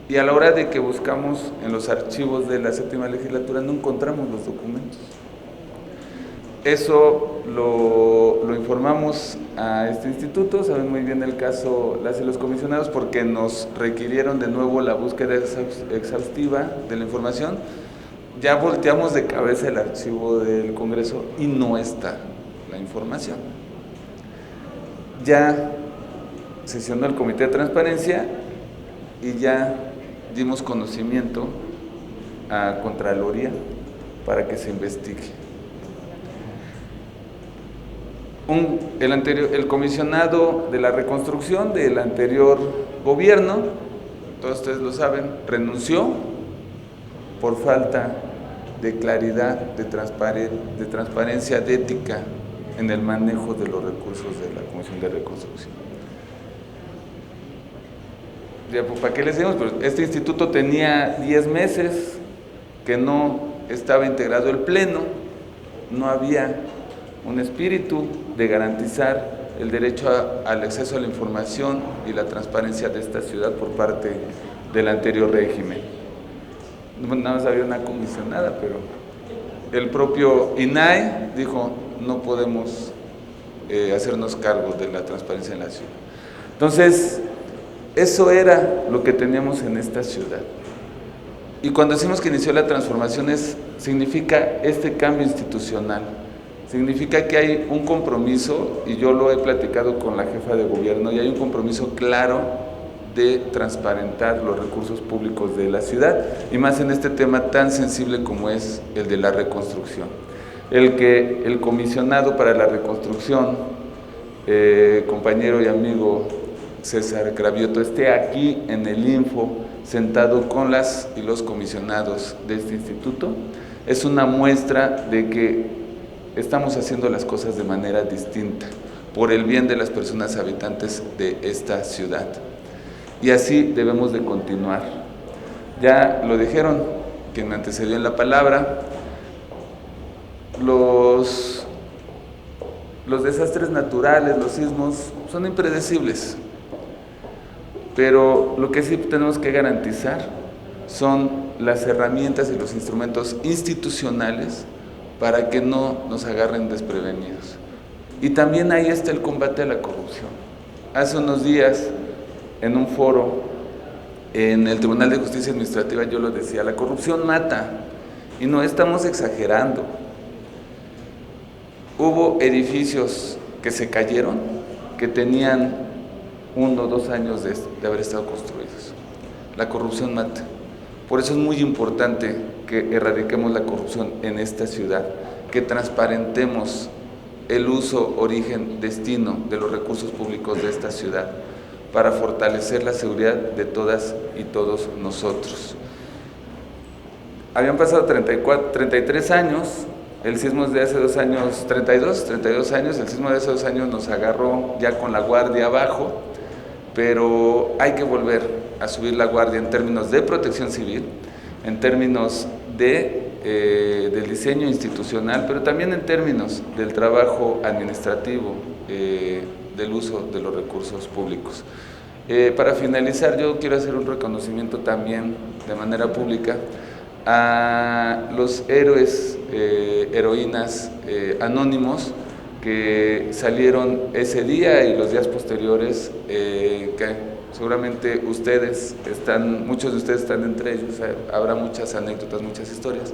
Y a la hora de que buscamos en los archivos de la 7ª legislatura no encontramos los documentos. Eso lo informamos a este instituto, saben muy bien el caso las y los comisionados porque nos requirieron de nuevo la búsqueda exhaustiva de la información. Ya volteamos de cabeza el archivo del Congreso y no está la información. Ya sesionó el Comité de Transparencia y ya dimos conocimiento a Contraloría para que se investigue. El comisionado de la reconstrucción del anterior gobierno, todos ustedes lo saben, renunció por falta de claridad, de transparencia, de ética en el manejo de los recursos de la Comisión de Reconstrucción. Ya, pues, ¿para qué les decimos? Pues este instituto tenía 10 meses que no estaba integrado el Pleno, no había un espíritu de garantizar el derecho al acceso a la información y la transparencia de esta ciudad por parte del anterior régimen. Nada más había una comisionada, pero el propio INAI dijo, no podemos hacernos cargo de la transparencia en la ciudad. Entonces, eso era lo que teníamos en esta ciudad. Y cuando decimos que inició la transformación, significa este cambio institucional. Significa que hay un compromiso, y yo lo he platicado con la jefa de gobierno, y hay un compromiso claro de transparentar los recursos públicos de la ciudad, y más en este tema tan sensible como es el de la reconstrucción. El que el comisionado para la reconstrucción, compañero y amigo César Cravioto, esté aquí en el Info, sentado con las y los comisionados de este instituto, es una muestra de que estamos haciendo las cosas de manera distinta, por el bien de las personas habitantes de esta ciudad. Y así debemos de continuar. Ya lo dijeron, quien me antecedió en la palabra, los desastres naturales, los sismos, son impredecibles. Pero lo que sí tenemos que garantizar son las herramientas y los instrumentos institucionales para que no nos agarren desprevenidos. Y también ahí está el combate a la corrupción. Hace unos días, en un foro en el Tribunal de Justicia Administrativa, yo lo decía, la corrupción mata, y no estamos exagerando. Hubo edificios que se cayeron, que tenían 1 o 2 años de haber estado construidos. La corrupción mata. Por eso es muy importante que erradiquemos la corrupción en esta ciudad, que transparentemos el uso, origen, destino de los recursos públicos de esta ciudad para fortalecer la seguridad de todas y todos nosotros. Habían pasado 33 años, el sismo de hace 2 años, 32 años, el sismo de hace 2 años nos agarró ya con la guardia abajo, pero hay que volver a subir la guardia en términos de protección civil, en términos del diseño institucional, pero también en términos del trabajo administrativo, del uso de los recursos públicos. Para finalizar, yo quiero hacer un reconocimiento también de manera pública a los héroes, heroínas anónimos que salieron ese día y los días posteriores, que seguramente muchos de ustedes están entre ellos, habrá muchas anécdotas, muchas historias,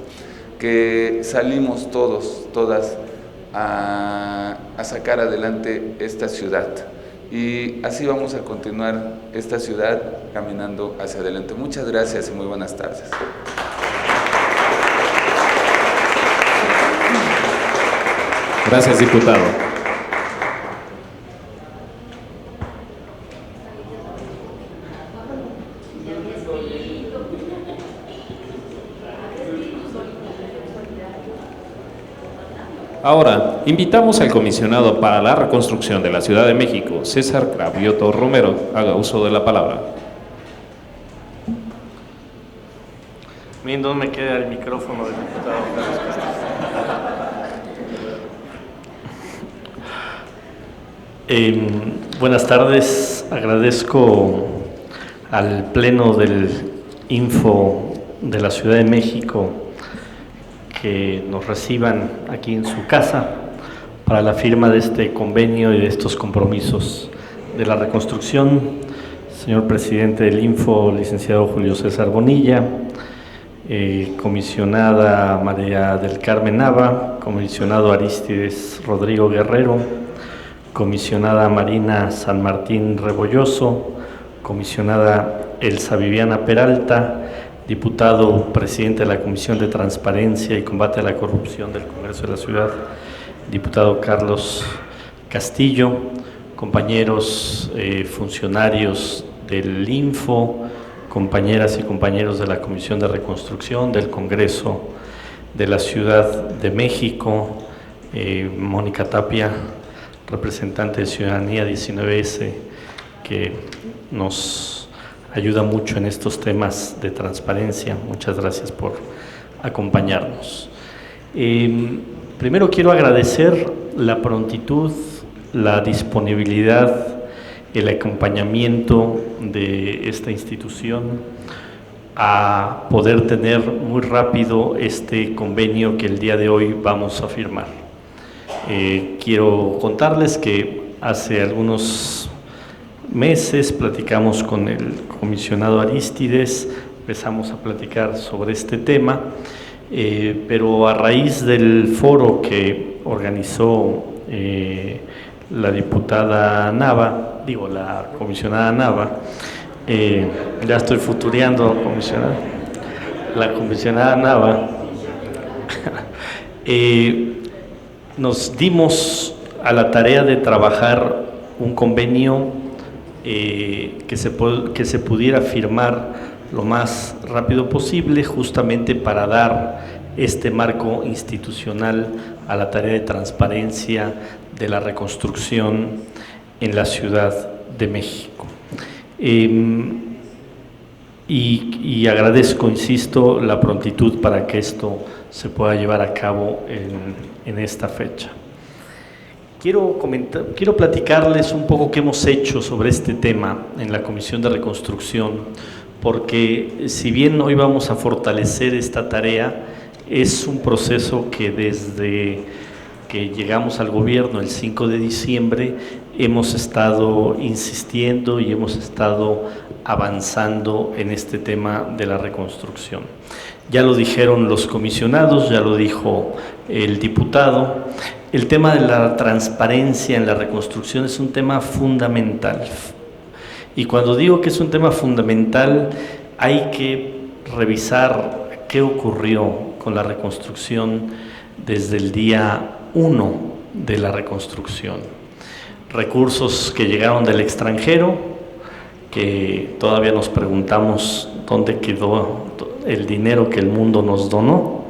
que salimos todas a sacar adelante esta ciudad. Y así vamos a continuar esta ciudad caminando hacia adelante. Muchas gracias y muy buenas tardes. Gracias, diputado. Ahora, invitamos al comisionado para la reconstrucción de la Ciudad de México, César Cravioto Romero, haga uso de la palabra. Bien, ¿dónde me queda el micrófono del diputado Carlos Castillo? Buenas tardes, agradezco al Pleno del Info de la Ciudad de México que nos reciban aquí en su casa para la firma de este convenio y de estos compromisos de la reconstrucción. Señor presidente del Info, licenciado Julio César Bonilla, comisionada María del Carmen Nava, comisionado Arístides Rodrigo Guerrero, comisionada Marina San Martín Rebolloso, comisionada Elsa Viviana Peralta, diputado presidente de la Comisión de Transparencia y Combate a la Corrupción del Congreso de la Ciudad, diputado Carlos Castillo, compañeros funcionarios del Info, compañeras y compañeros de la Comisión de Reconstrucción del Congreso de la Ciudad de México, Mónica Tapia, representante de Ciudadanía 19S, que nos ayuda mucho en estos temas de transparencia. Muchas gracias por acompañarnos. Primero quiero agradecer la prontitud, la disponibilidad, el acompañamiento de esta institución a poder tener muy rápido este convenio que el día de hoy vamos a firmar. Quiero contarles que hace algunos meses platicamos con el comisionado Arístides, empezamos a platicar sobre este tema, pero a raíz del foro que organizó la diputada Nava, la comisionada Nava, ya estoy futureando, comisionada, la comisionada Nava, nos dimos a la tarea de trabajar un convenio que se pudiera firmar lo más rápido posible, justamente para dar este marco institucional a la tarea de transparencia de la reconstrucción en la Ciudad de México. Y agradezco, insisto, la prontitud para que esto se pueda llevar a cabo en esta fecha. Quiero platicarles un poco qué hemos hecho sobre este tema en la Comisión de Reconstrucción, porque si bien hoy vamos a fortalecer esta tarea, es un proceso que desde que llegamos al gobierno el 5 de diciembre hemos estado insistiendo y hemos estado avanzando en este tema de la reconstrucción. Ya lo dijeron los comisionados, ya lo dijo el diputado. El tema de la transparencia en la reconstrucción es un tema fundamental. Y cuando digo que es un tema fundamental, hay que revisar qué ocurrió con la reconstrucción desde el día 1 de la reconstrucción. Recursos que llegaron del extranjero, que todavía nos preguntamos dónde quedó el dinero que el mundo nos donó.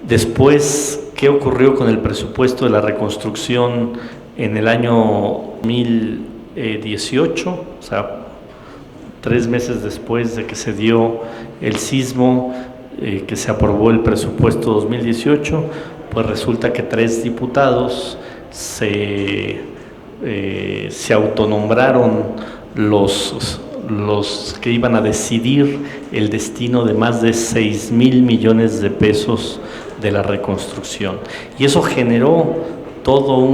Después, ¿qué ocurrió con el presupuesto de la reconstrucción en el año 2018? O sea, 3 meses después de que se dio el sismo, que se aprobó el presupuesto 2018, pues resulta que 3 diputados se autonombraron los los que iban a decidir el destino de más de 6,000 millones de pesos de la reconstrucción. Y eso generó todo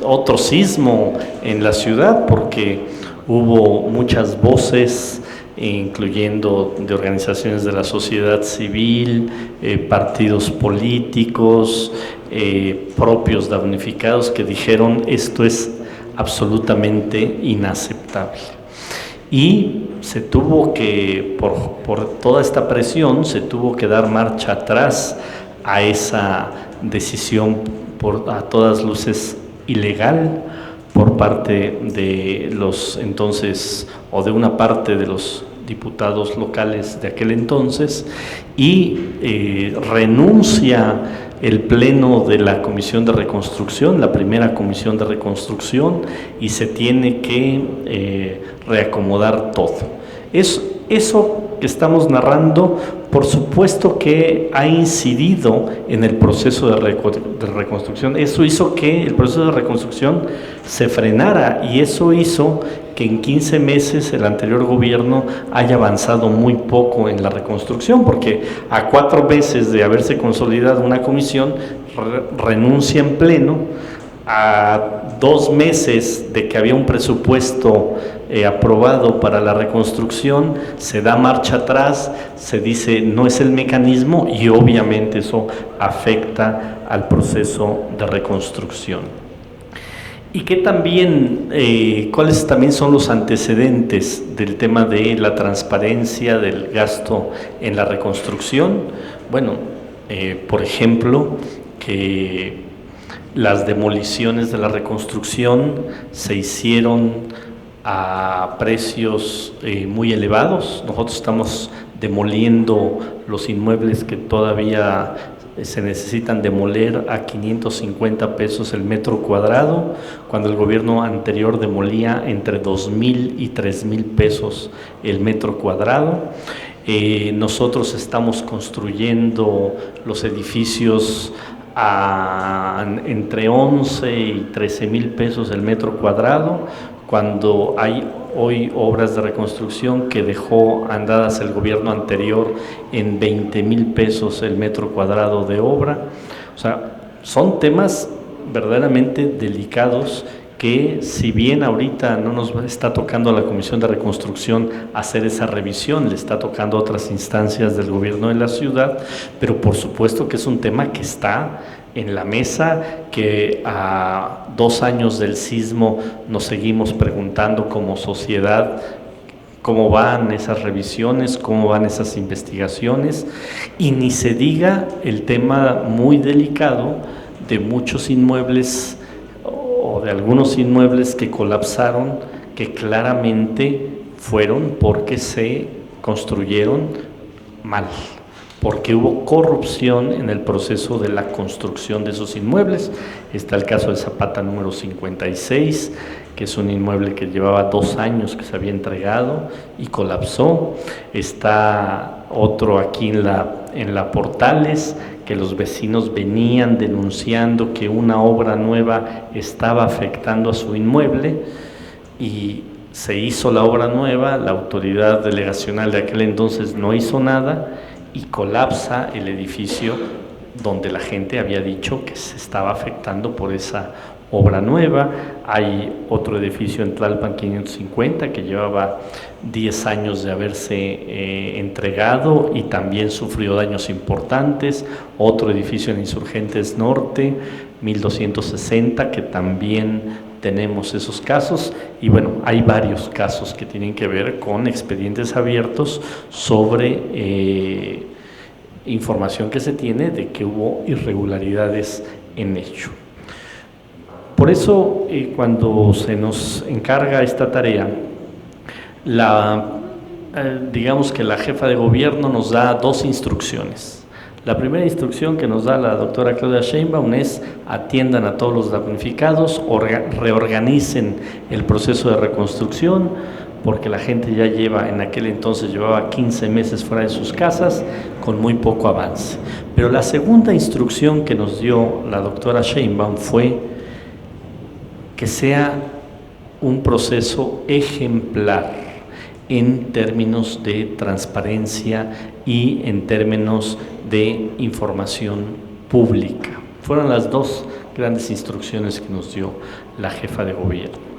otro sismo en la ciudad, porque hubo muchas voces, incluyendo de organizaciones de la sociedad civil, partidos políticos, propios damnificados, que dijeron esto es absolutamente inaceptable. Y se tuvo que, por toda esta presión, se tuvo que dar marcha atrás a esa decisión a todas luces ilegal por parte de los entonces, o de una parte de los diputados locales de aquel entonces, y renuncia el pleno de la Comisión de Reconstrucción, la primera Comisión de Reconstrucción, y se tiene que reacomodar todo. Eso que estamos narrando, por supuesto que ha incidido en el proceso de reconstrucción. Eso hizo que el proceso de reconstrucción se frenara, y eso hizo que en 15 meses el anterior gobierno haya avanzado muy poco en la reconstrucción, porque a 4 meses de haberse consolidado una comisión, renuncia en pleno. A 2 meses de que había un presupuesto aprobado para la reconstrucción, se da marcha atrás, se dice no es el mecanismo, y obviamente eso afecta al proceso de reconstrucción. Y que también, ¿cuáles también son los antecedentes del tema de la transparencia del gasto en la reconstrucción? Bueno, por ejemplo, que las demoliciones de la reconstrucción se hicieron a precios muy elevados. Nosotros estamos demoliendo los inmuebles que todavía se necesitan demoler a 550 pesos el metro cuadrado, cuando el gobierno anterior demolía entre 2,000 y 3,000 pesos el metro cuadrado. Nosotros estamos construyendo los edificios entre 11 y 13,000 pesos el metro cuadrado, cuando hay hoy obras de reconstrucción que dejó andadas el gobierno anterior en 20,000 pesos el metro cuadrado de obra. O sea, son temas verdaderamente delicados que, si bien ahorita no nos está tocando a la Comisión de Reconstrucción hacer esa revisión, le está tocando a otras instancias del gobierno de la ciudad, pero por supuesto que es un tema que está en la mesa, que a 2 años del sismo nos seguimos preguntando como sociedad cómo van esas revisiones, cómo van esas investigaciones, y ni se diga el tema muy delicado de muchos inmuebles, o de algunos inmuebles que colapsaron, que claramente fueron porque se construyeron mal, porque hubo corrupción en el proceso de la construcción de esos inmuebles. Está el caso de Zapata número 56, que es un inmueble que llevaba 2 años que se había entregado y colapsó. Está otro aquí en la Portales, que los vecinos venían denunciando que una obra nueva estaba afectando a su inmueble, y se hizo la obra nueva, la autoridad delegacional de aquel entonces no hizo nada, y colapsa el edificio donde la gente había dicho que se estaba afectando por esa obra nueva. Hay otro edificio en Tlalpan 550 que llevaba 10 años de haberse entregado y también sufrió daños importantes. Otro edificio en Insurgentes Norte 1260, que también tenemos esos casos. Y bueno, hay varios casos que tienen que ver con expedientes abiertos sobre información que se tiene de que hubo irregularidades en hecho. Por eso, cuando se nos encarga esta tarea, digamos que la jefa de gobierno nos da 2 instrucciones. La primera instrucción que nos da la doctora Claudia Sheinbaum es: atiendan a todos los damnificados, reorganicen el proceso de reconstrucción, porque la gente ya en aquel entonces llevaba 15 meses fuera de sus casas con muy poco avance. Pero la segunda instrucción que nos dio la doctora Sheinbaum fue que sea un proceso ejemplar, en términos de transparencia y en términos de información pública. Fueron las dos grandes instrucciones que nos dio la jefa de gobierno.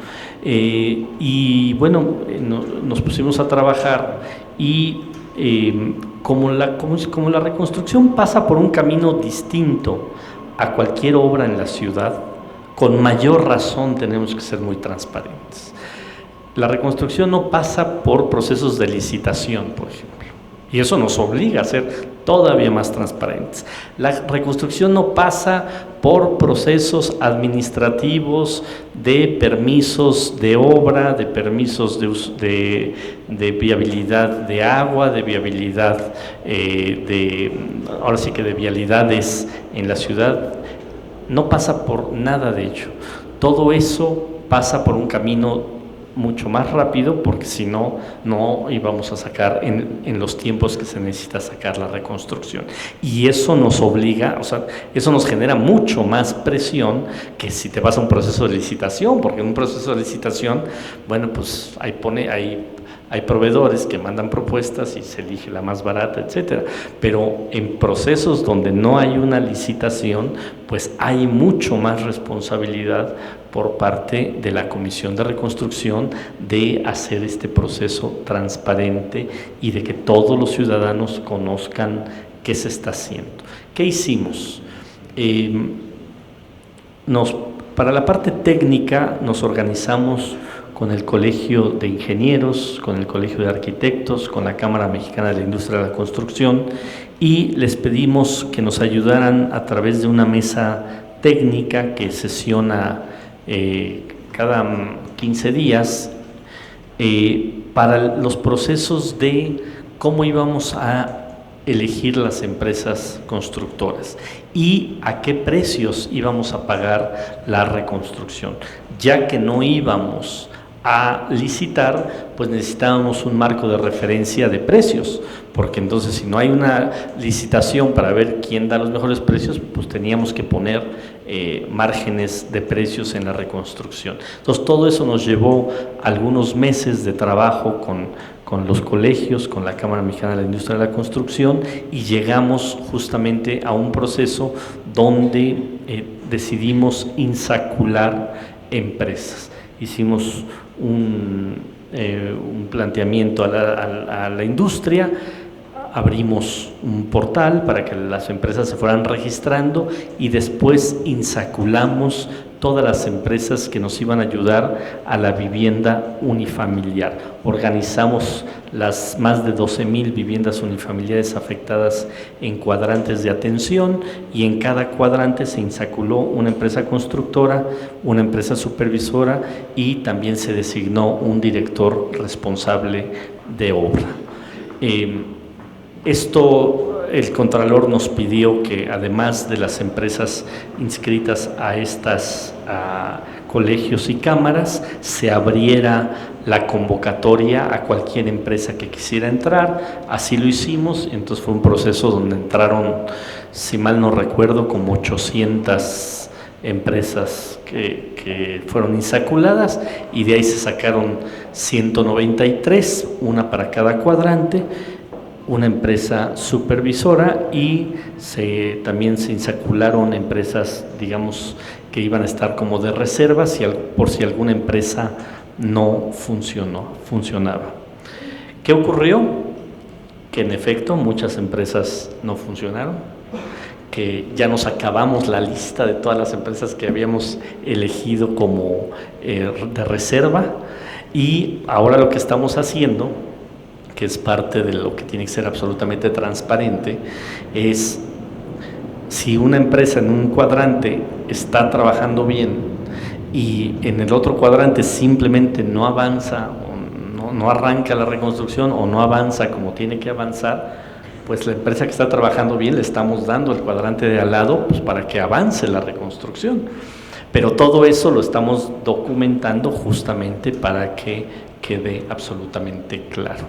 Y bueno, nos pusimos a trabajar y como la reconstrucción pasa por un camino distinto a cualquier obra en la ciudad, con mayor razón tenemos que ser muy transparentes. La reconstrucción no pasa por procesos de licitación, por ejemplo, y eso nos obliga a ser todavía más transparentes. La reconstrucción no pasa por procesos administrativos de permisos de obra, de permisos de viabilidad de agua, de viabilidad, ahora sí que de vialidades en la ciudad. No pasa por nada de ello. Todo eso pasa por un camino mucho más rápido, porque si no, no íbamos a sacar en los tiempos que se necesita sacar la reconstrucción. Y eso nos obliga, o sea, eso nos genera mucho más presión que si te vas a un proceso de licitación, porque en un proceso de licitación, bueno, pues hay proveedores que mandan propuestas y se elige la más barata, etcétera. Pero en procesos donde no hay una licitación, pues hay mucho más responsabilidad por parte de la Comisión de Reconstrucción de hacer este proceso transparente y de que todos los ciudadanos conozcan qué se está haciendo. ¿Qué hicimos? Para la parte técnica nos organizamos con el Colegio de Ingenieros, con el Colegio de Arquitectos, con la Cámara Mexicana de la Industria de la Construcción, y les pedimos que nos ayudaran a través de una mesa técnica que sesiona cada 15 días para los procesos de cómo íbamos a elegir las empresas constructoras y a qué precios íbamos a pagar la reconstrucción, ya que no íbamos a licitar, pues necesitábamos un marco de referencia de precios, porque entonces si no hay una licitación para ver quién da los mejores precios, pues teníamos que poner márgenes de precios en la reconstrucción. Entonces todo eso nos llevó algunos meses de trabajo con los colegios, con la Cámara Mexicana de la Industria de la Construcción, y llegamos justamente a un proceso donde decidimos insacular empresas. Hicimos un planteamiento a la industria, abrimos un portal para que las empresas se fueran registrando y después insaculamos todas las empresas que nos iban a ayudar a la vivienda unifamiliar. Organizamos las más de 12,000 viviendas unifamiliares afectadas en cuadrantes de atención, y en cada cuadrante se insaculó una empresa constructora, una empresa supervisora, y también se designó un director responsable de obra. El Contralor nos pidió que, además de las empresas inscritas a estas colegios y cámaras, se abriera la convocatoria a cualquier empresa que quisiera entrar. Así lo hicimos. Entonces fue un proceso donde entraron, si mal no recuerdo, como 800 empresas que fueron insaculadas, y de ahí se sacaron 193, una para cada cuadrante, una empresa supervisora, y también se insacularon empresas, digamos, que iban a estar como de reserva por si alguna empresa no funcionaba. ¿Qué ocurrió? Que en efecto muchas empresas no funcionaron, que ya nos acabamos la lista de todas las empresas que habíamos elegido como de reserva, y ahora lo que estamos haciendo, que es parte de lo que tiene que ser absolutamente transparente, es si una empresa en un cuadrante está trabajando bien y en el otro cuadrante simplemente no avanza, o no arranca la reconstrucción, o no avanza como tiene que avanzar, pues la empresa que está trabajando bien le estamos dando el cuadrante de al lado, pues, para que avance la reconstrucción. Pero todo eso lo estamos documentando justamente para que quede absolutamente claro.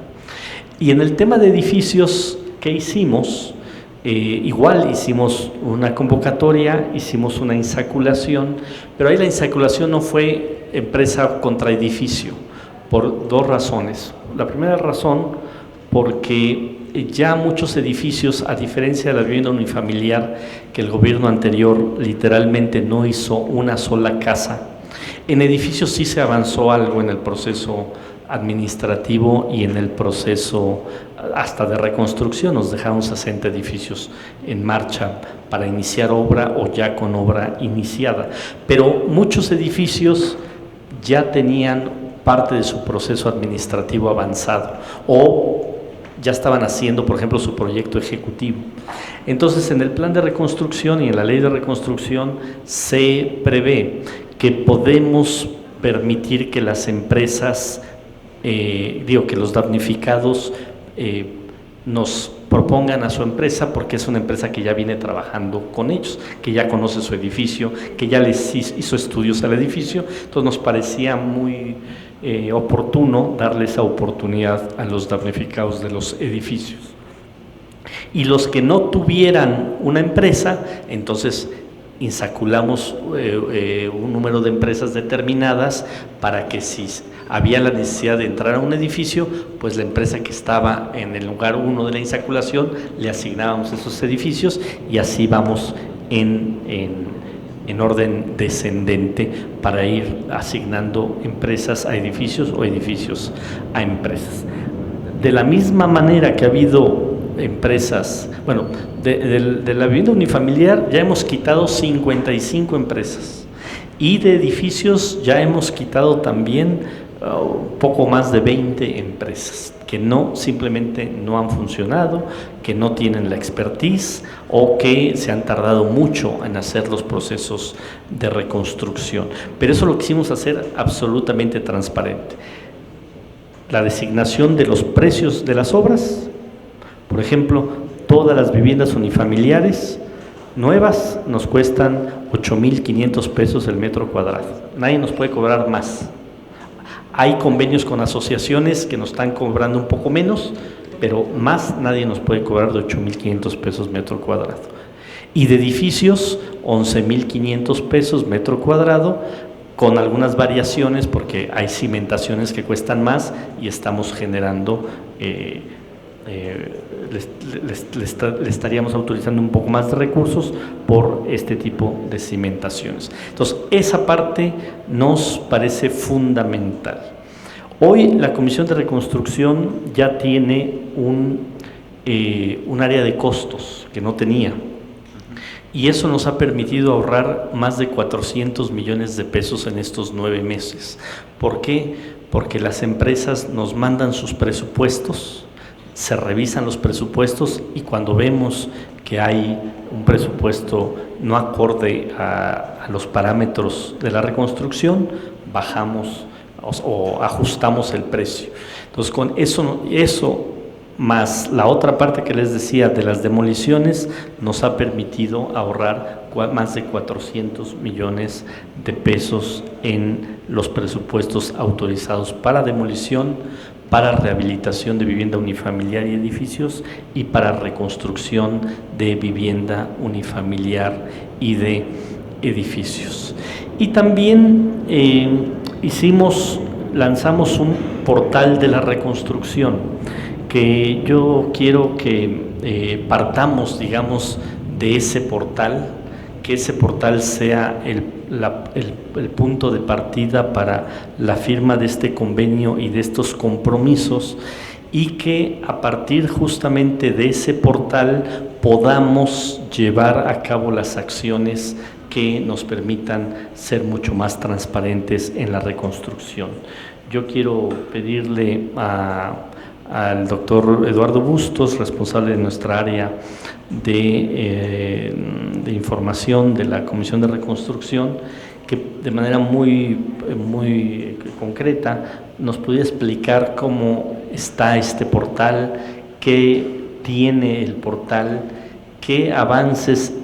Y en el tema de edificios, ¿qué hicimos? Igual hicimos una convocatoria, hicimos una insaculación, pero ahí la insaculación no fue empresa contra edificio, por dos razones. La primera razón, porque ya muchos edificios, a diferencia de la vivienda unifamiliar, que el gobierno anterior literalmente no hizo una sola casa, en edificios sí se avanzó algo en el proceso administrativo y en el proceso hasta de reconstrucción. Nos dejaron 60 edificios en marcha para iniciar obra o ya con obra iniciada, pero muchos edificios ya tenían parte de su proceso administrativo avanzado o ya estaban haciendo, por ejemplo, su proyecto ejecutivo. Entonces, en el plan de reconstrucción y en la ley de reconstrucción se prevé que podemos permitir que las empresas, que los damnificados nos propongan a su empresa, porque es una empresa que ya viene trabajando con ellos, que ya conoce su edificio, que ya les hizo estudios al edificio. Entonces nos parecía muy oportuno darle esa oportunidad a los damnificados de los edificios. Y los que no tuvieran una empresa, entonces insaculamos un número de empresas determinadas para que si había la necesidad de entrar a un edificio, pues la empresa que estaba en el lugar 1 de la insaculación le asignábamos esos edificios y así vamos en orden descendente para ir asignando empresas a edificios o edificios a empresas. De la misma manera que ha habido empresas, bueno, de la vivienda unifamiliar ya hemos quitado 55 empresas y de edificios ya hemos quitado también poco más de 20 empresas que simplemente no han funcionado, que no tienen la expertise o que se han tardado mucho en hacer los procesos de reconstrucción. Pero eso lo quisimos hacer absolutamente transparente. La designación de los precios de las obras, por ejemplo, todas las viviendas unifamiliares nuevas nos cuestan 8,500 pesos el metro cuadrado. Nadie nos puede cobrar más. Hay convenios con asociaciones que nos están cobrando un poco menos, pero más nadie nos puede cobrar de 8,500 pesos metro cuadrado. Y de edificios, 11,500 pesos metro cuadrado, con algunas variaciones porque hay cimentaciones que cuestan más y estamos generando, le estaríamos autorizando un poco más de recursos por este tipo de cimentaciones. Entonces, esa parte nos parece fundamental. Hoy la Comisión de Reconstrucción ya tiene un área de costos que no tenía. Y eso nos ha permitido ahorrar más de 400 millones de pesos en estos 9 meses. ¿Por qué? Porque las empresas nos mandan sus presupuestos, se revisan los presupuestos y cuando vemos que hay un presupuesto no acorde a los parámetros de la reconstrucción, bajamos o ajustamos el precio. Entonces, con eso más la otra parte que les decía de las demoliciones, nos ha permitido ahorrar más de 400 millones de pesos en los presupuestos autorizados para demolición, para rehabilitación de vivienda unifamiliar y edificios y para reconstrucción de vivienda unifamiliar y de edificios. Y también lanzamos un portal de la reconstrucción, que yo quiero que partamos, digamos, de ese portal, que ese portal sea el punto de partida para la firma de este convenio y de estos compromisos, y que a partir justamente de ese portal podamos llevar a cabo las acciones que nos permitan ser mucho más transparentes en la reconstrucción. Yo quiero pedirle al doctor Eduardo Bustos, responsable de nuestra área de información de la Comisión de Reconstrucción, que de manera muy concreta nos pudiera explicar cómo está este portal, qué tiene el portal, qué avances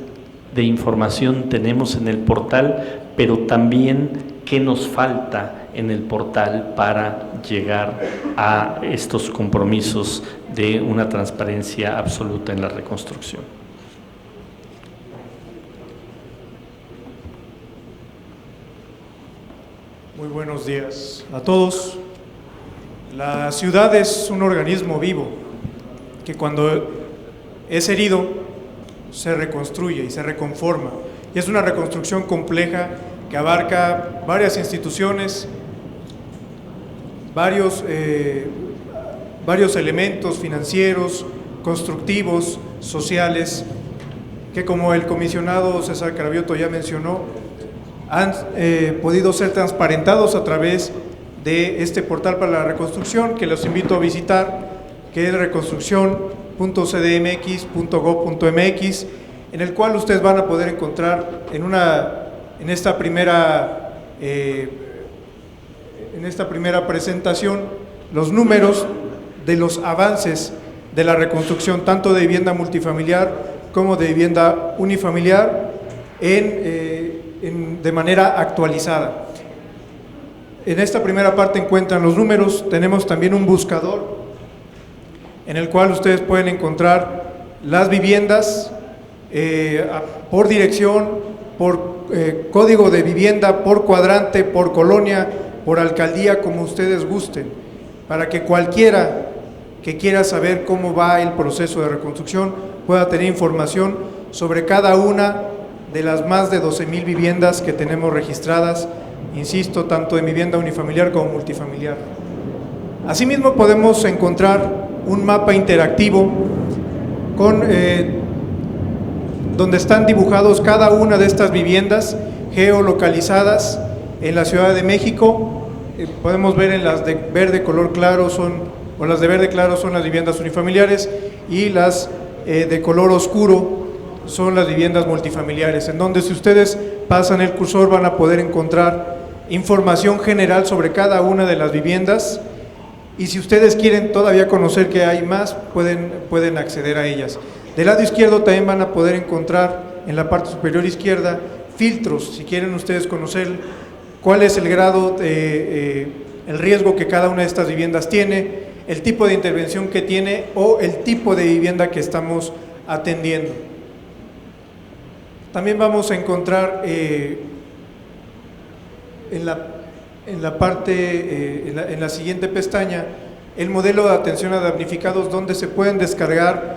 de información tenemos en el portal, pero también qué nos falta en el portal para llegar a estos compromisos de una transparencia absoluta en la reconstrucción. Muy buenos días a todos. La ciudad es un organismo vivo que cuando es herido se reconstruye y se reconforma. Y es una reconstrucción compleja que abarca varias instituciones, varios elementos financieros, constructivos, sociales, que como el comisionado César Cravioto ya mencionó, han podido ser transparentados a través de este portal para la reconstrucción, que los invito a visitar, que es reconstrucción.cdmx.gov.mx, en el cual ustedes van a poder encontrar en esta primera presentación los números de los avances de la reconstrucción, tanto de vivienda multifamiliar como de vivienda unifamiliar, de manera actualizada. En esta primera parte encuentran los números. Tenemos también un buscador en el cual ustedes pueden encontrar las viviendas por dirección, por código de vivienda, por cuadrante, por colonia, por alcaldía, como ustedes gusten, para que cualquiera que quiera saber cómo va el proceso de reconstrucción pueda tener información sobre cada una de las más de 12,000 viviendas que tenemos registradas, insisto, tanto de vivienda unifamiliar como multifamiliar. Asimismo, podemos encontrar un mapa interactivo donde están dibujados cada una de estas viviendas geolocalizadas en la Ciudad de México. Podemos ver en las de verde color claro las de verde claro son las viviendas unifamiliares, y las de color oscuro son las viviendas multifamiliares, en donde si ustedes pasan el cursor van a poder encontrar información general sobre cada una de las viviendas, y si ustedes quieren todavía conocer que hay más, pueden acceder a ellas. Del lado izquierdo también van a poder encontrar en la parte superior izquierda filtros, si quieren ustedes conocer cuál es el grado, el riesgo que cada una de estas viviendas tiene, el tipo de intervención que tiene o el tipo de vivienda que estamos atendiendo. También vamos a encontrar en la siguiente pestaña el modelo de atención a damnificados, donde se pueden descargar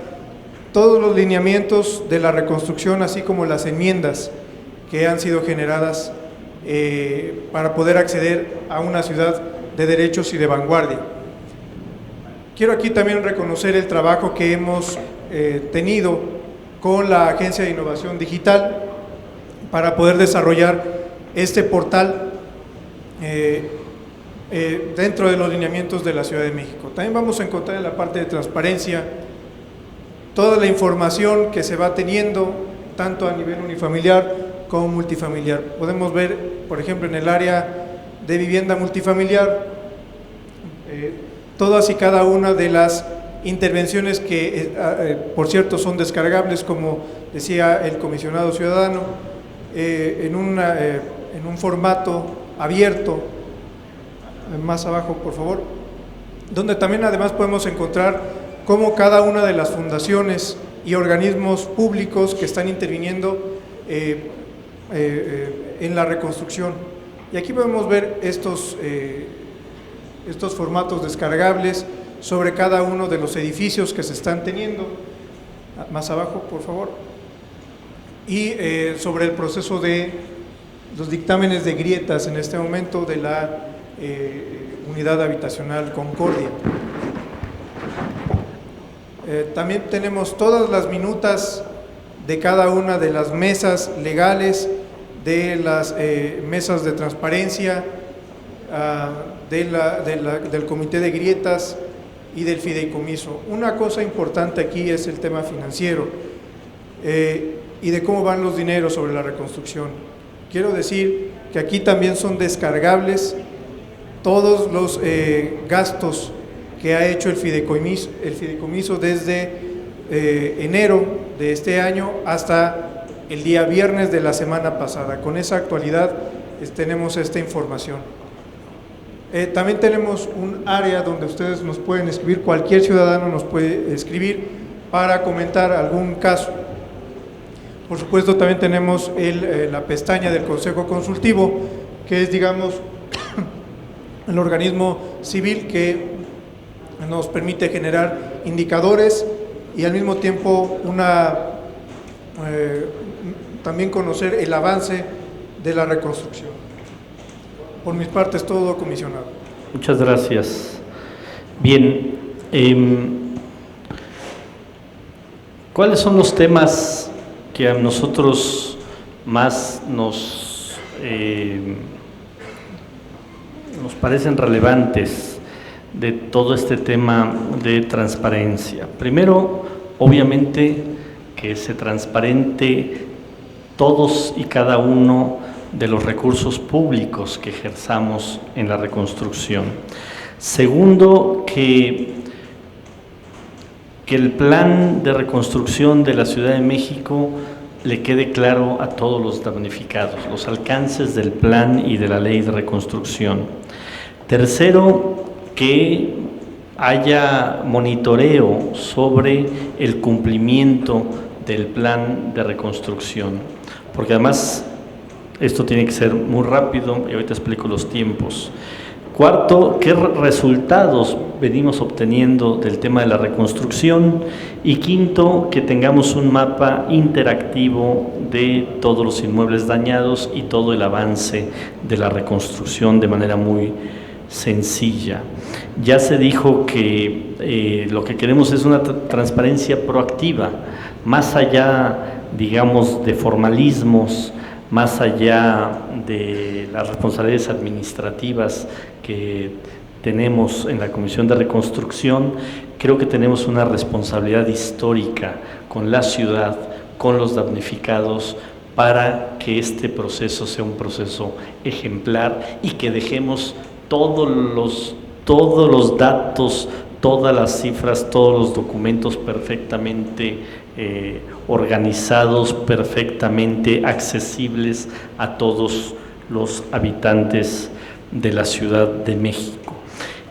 todos los lineamientos de la reconstrucción, así como las enmiendas que han sido generadas para poder acceder a una ciudad de derechos y de vanguardia. Quiero aquí también reconocer el trabajo que hemos tenido con la Agencia de Innovación Digital para poder desarrollar este portal dentro de los lineamientos de la Ciudad de México. También vamos a encontrar en la parte de transparencia toda la información que se va teniendo, tanto a nivel unifamiliar como multifamiliar. Podemos ver, por ejemplo, en el área de vivienda multifamiliar, todas y cada una de las intervenciones que, por cierto, son descargables, como decía el comisionado ciudadano, en un formato abierto. Más abajo, por favor, donde también además podemos encontrar cómo cada una de las fundaciones y organismos públicos que están interviniendo en la reconstrucción. Y aquí podemos ver estos formatos descargables sobre cada uno de los edificios que se están teniendo. Más abajo, por favor. Y sobre el proceso de los dictámenes de grietas en este momento de la unidad habitacional Concordia. También tenemos todas las minutas de cada una de las mesas legales, de las mesas de transparencia, del comité de grietas y del fideicomiso. Una cosa importante aquí es el tema financiero y de cómo van los dineros sobre la reconstrucción. Quiero decir que aquí también son descargables todos los gastos que ha hecho el fideicomiso desde enero de este año hasta el día viernes de la semana pasada. Con esa actualidad tenemos esta información. También tenemos un área donde ustedes nos pueden escribir, cualquier ciudadano nos puede escribir para comentar algún caso. Por supuesto, también tenemos la pestaña del Consejo Consultivo, que es, digamos, el organismo civil que nos permite generar indicadores y al mismo tiempo también conocer el avance de la reconstrucción. Por mis partes, todo, comisionado. Muchas gracias. Bien, ¿cuáles son los temas que a nosotros más nos parecen relevantes de todo este tema de transparencia? Primero, obviamente, que se transparente todos y cada uno de los recursos públicos que ejerzamos en la reconstrucción. Segundo, que el plan de reconstrucción de la Ciudad de México le quede claro a todos los damnificados, los alcances del plan y de la ley de reconstrucción. Tercero, que haya monitoreo sobre el cumplimiento del plan de reconstrucción, porque además esto tiene que ser muy rápido y ahorita explico los tiempos. Cuarto, qué resultados venimos obteniendo del tema de la reconstrucción. Y quinto, que tengamos un mapa interactivo de todos los inmuebles dañados y todo el avance de la reconstrucción de manera muy sencilla. Ya se dijo que lo que queremos es una transparencia proactiva, más allá, digamos, de formalismos, más allá de las responsabilidades administrativas que tenemos en la Comisión de Reconstrucción. Creo que tenemos una responsabilidad histórica con la ciudad, con los damnificados, para que este proceso sea un proceso ejemplar y que dejemos todos los datos, todas las cifras, todos los documentos perfectamente organizados, perfectamente accesibles a todos los habitantes de la Ciudad de México.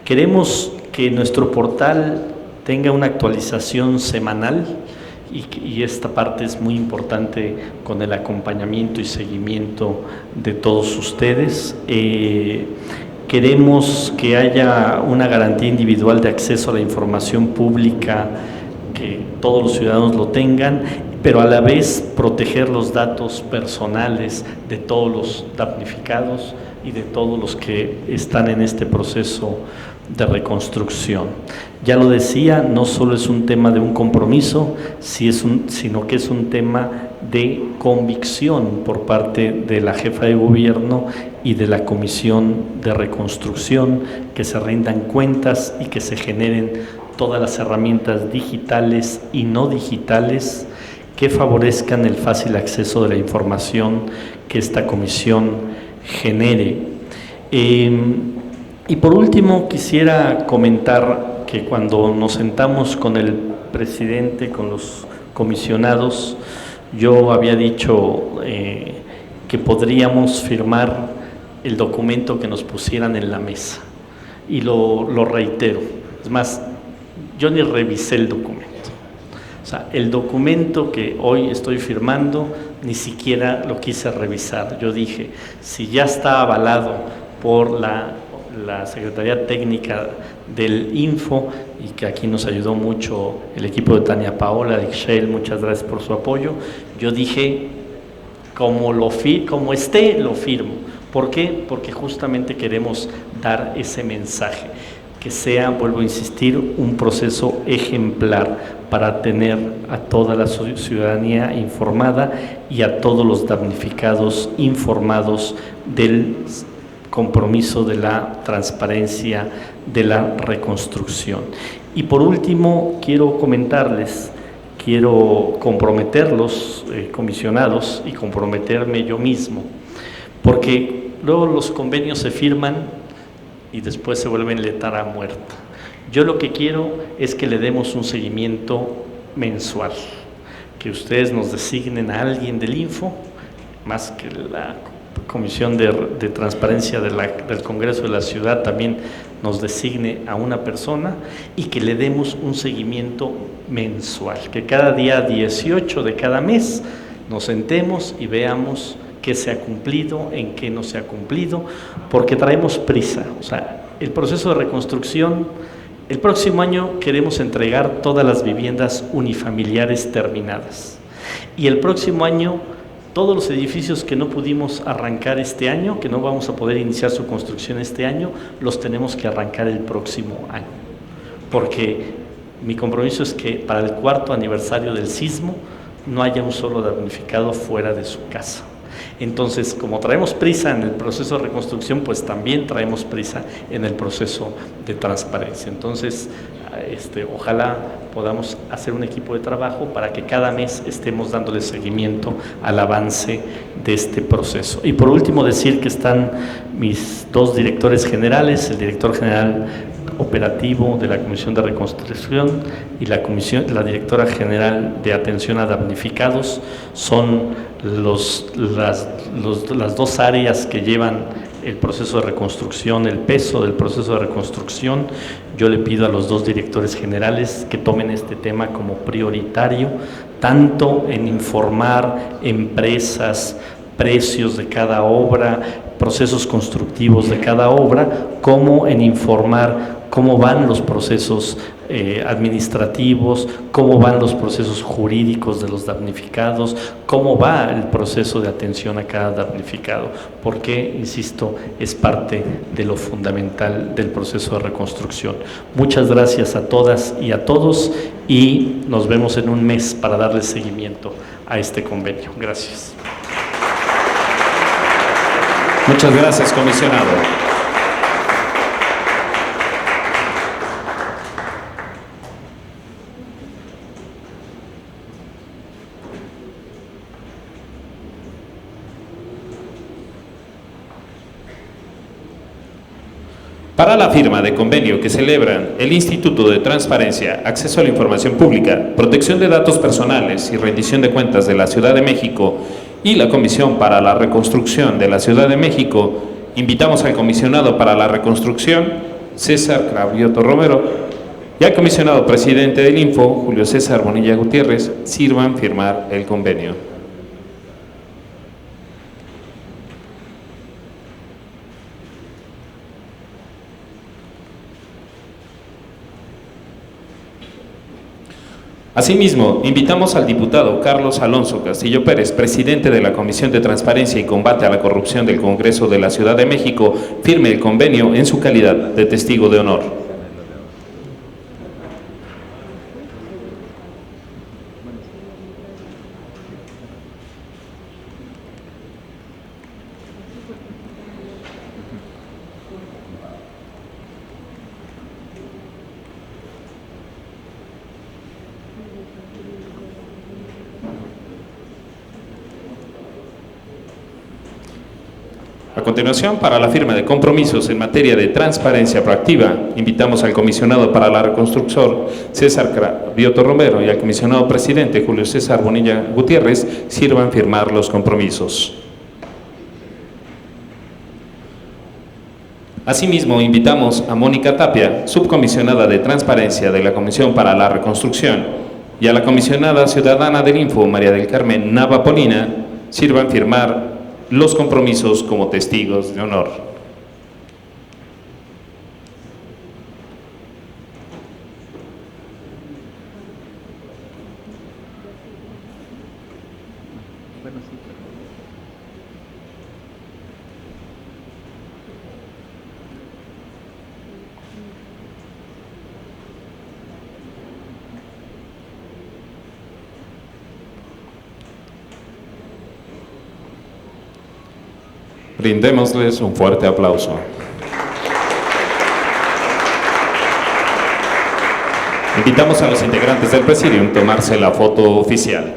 Queremos que nuestro portal tenga una actualización semanal y esta parte es muy importante con el acompañamiento y seguimiento de todos ustedes. Queremos que haya una garantía individual de acceso a la información pública, que todos los ciudadanos lo tengan, pero a la vez proteger los datos personales de todos los damnificados y de todos los que están en este proceso de reconstrucción. Ya lo decía, no solo es un tema de un compromiso, sino que es un tema de convicción por parte de la jefa de gobierno y de la Comisión de Reconstrucción, que se rindan cuentas y que se generen todas las herramientas digitales y no digitales que favorezcan el fácil acceso de la información que esta comisión genere. Y por último, quisiera comentar que cuando nos sentamos con el presidente, con los comisionados, yo había dicho que podríamos firmar el documento que nos pusieran en la mesa, y lo reitero. Es más, yo ni revisé el documento. O sea, el documento que hoy estoy firmando ni siquiera lo quise revisar. Yo dije, si ya está avalado por la Secretaría Técnica del Info, y que aquí nos ayudó mucho el equipo de Tania Paola, de Ixchel, muchas gracias por su apoyo, yo dije, como esté, lo firmo. ¿Por qué? Porque justamente queremos dar ese mensaje, que sea, vuelvo a insistir, un proceso ejemplar para tener a toda la ciudadanía informada y a todos los damnificados informados del compromiso de la transparencia de la reconstrucción. Y por último, quiero comentarles, quiero comprometerlos, comisionados, y comprometerme yo mismo, porque luego los convenios se firman y después se vuelven letra muerta. Yo lo que quiero es que le demos un seguimiento mensual, que ustedes nos designen a alguien del Info, más que la Comisión de Transparencia del Congreso de la Ciudad también nos designe a una persona, y que le demos un seguimiento mensual, que cada día 18 de cada mes nos sentemos y veamos qué se ha cumplido, en qué no se ha cumplido, porque traemos prisa. O sea, el proceso de reconstrucción El próximo año queremos entregar todas las viviendas unifamiliares terminadas. Y el próximo año, todos los edificios que no pudimos arrancar este año, que no vamos a poder iniciar su construcción este año, los tenemos que arrancar el próximo año. Porque mi compromiso es que para el 4º aniversario del sismo no haya un solo damnificado fuera de su casa. Entonces, como traemos prisa en el proceso de reconstrucción, pues también traemos prisa en el proceso de transparencia. Entonces, ojalá podamos hacer un equipo de trabajo para que cada mes estemos dándole seguimiento al avance de este proceso. Y por último, decir que están mis 2 directores generales, el director general operativo de la Comisión de Reconstrucción y la directora general de Atención a Damnificados. Son las 2 áreas que llevan el proceso de reconstrucción, el peso del proceso de reconstrucción. Yo le pido a los 2 directores generales que tomen este tema como prioritario, tanto en informar empresas, precios de cada obra, procesos constructivos de cada obra, como en informar cómo van los procesos administrativos, cómo van los procesos jurídicos de los damnificados, cómo va el proceso de atención a cada damnificado, porque, insisto, es parte de lo fundamental del proceso de reconstrucción. Muchas gracias a todas y a todos y nos vemos en un mes para darle seguimiento a este convenio. Gracias. Muchas gracias, comisionado. Para la firma de convenio que celebran el Instituto de Transparencia, Acceso a la Información Pública, Protección de Datos Personales y Rendición de Cuentas de la Ciudad de México y la Comisión para la Reconstrucción de la Ciudad de México, invitamos al comisionado para la reconstrucción, César Cravioto Romero, y al comisionado presidente del Info, Julio César Bonilla Gutiérrez, sirvan firmar el convenio. Asimismo, invitamos al diputado Carlos Alonso Castillo Pérez, presidente de la Comisión de Transparencia y Combate a la Corrupción del Congreso de la Ciudad de México, firme el convenio en su calidad de testigo de honor. A continuación, para la firma de compromisos en materia de transparencia proactiva, invitamos al comisionado para la reconstrucción, César Cravioto Romero, y al comisionado presidente, Julio César Bonilla Gutiérrez, sirvan firmar los compromisos. Asimismo, invitamos a Mónica Tapia, subcomisionada de Transparencia de la Comisión para la Reconstrucción, y a la comisionada ciudadana del Info, María del Carmen Nava Polina, sirvan firmar los compromisos como testigos de honor. Brindémosles un fuerte aplauso. Invitamos a los integrantes del Presidium a tomarse la foto oficial.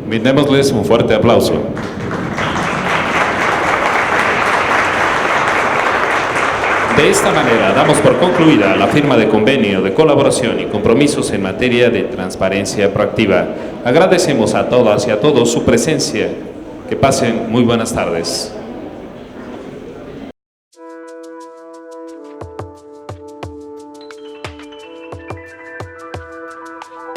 Brindémosles un fuerte aplauso. De esta manera damos por concluida la firma de convenio de colaboración y compromisos en materia de transparencia proactiva. Agradecemos a todas y a todos su presencia. Que pasen muy buenas tardes.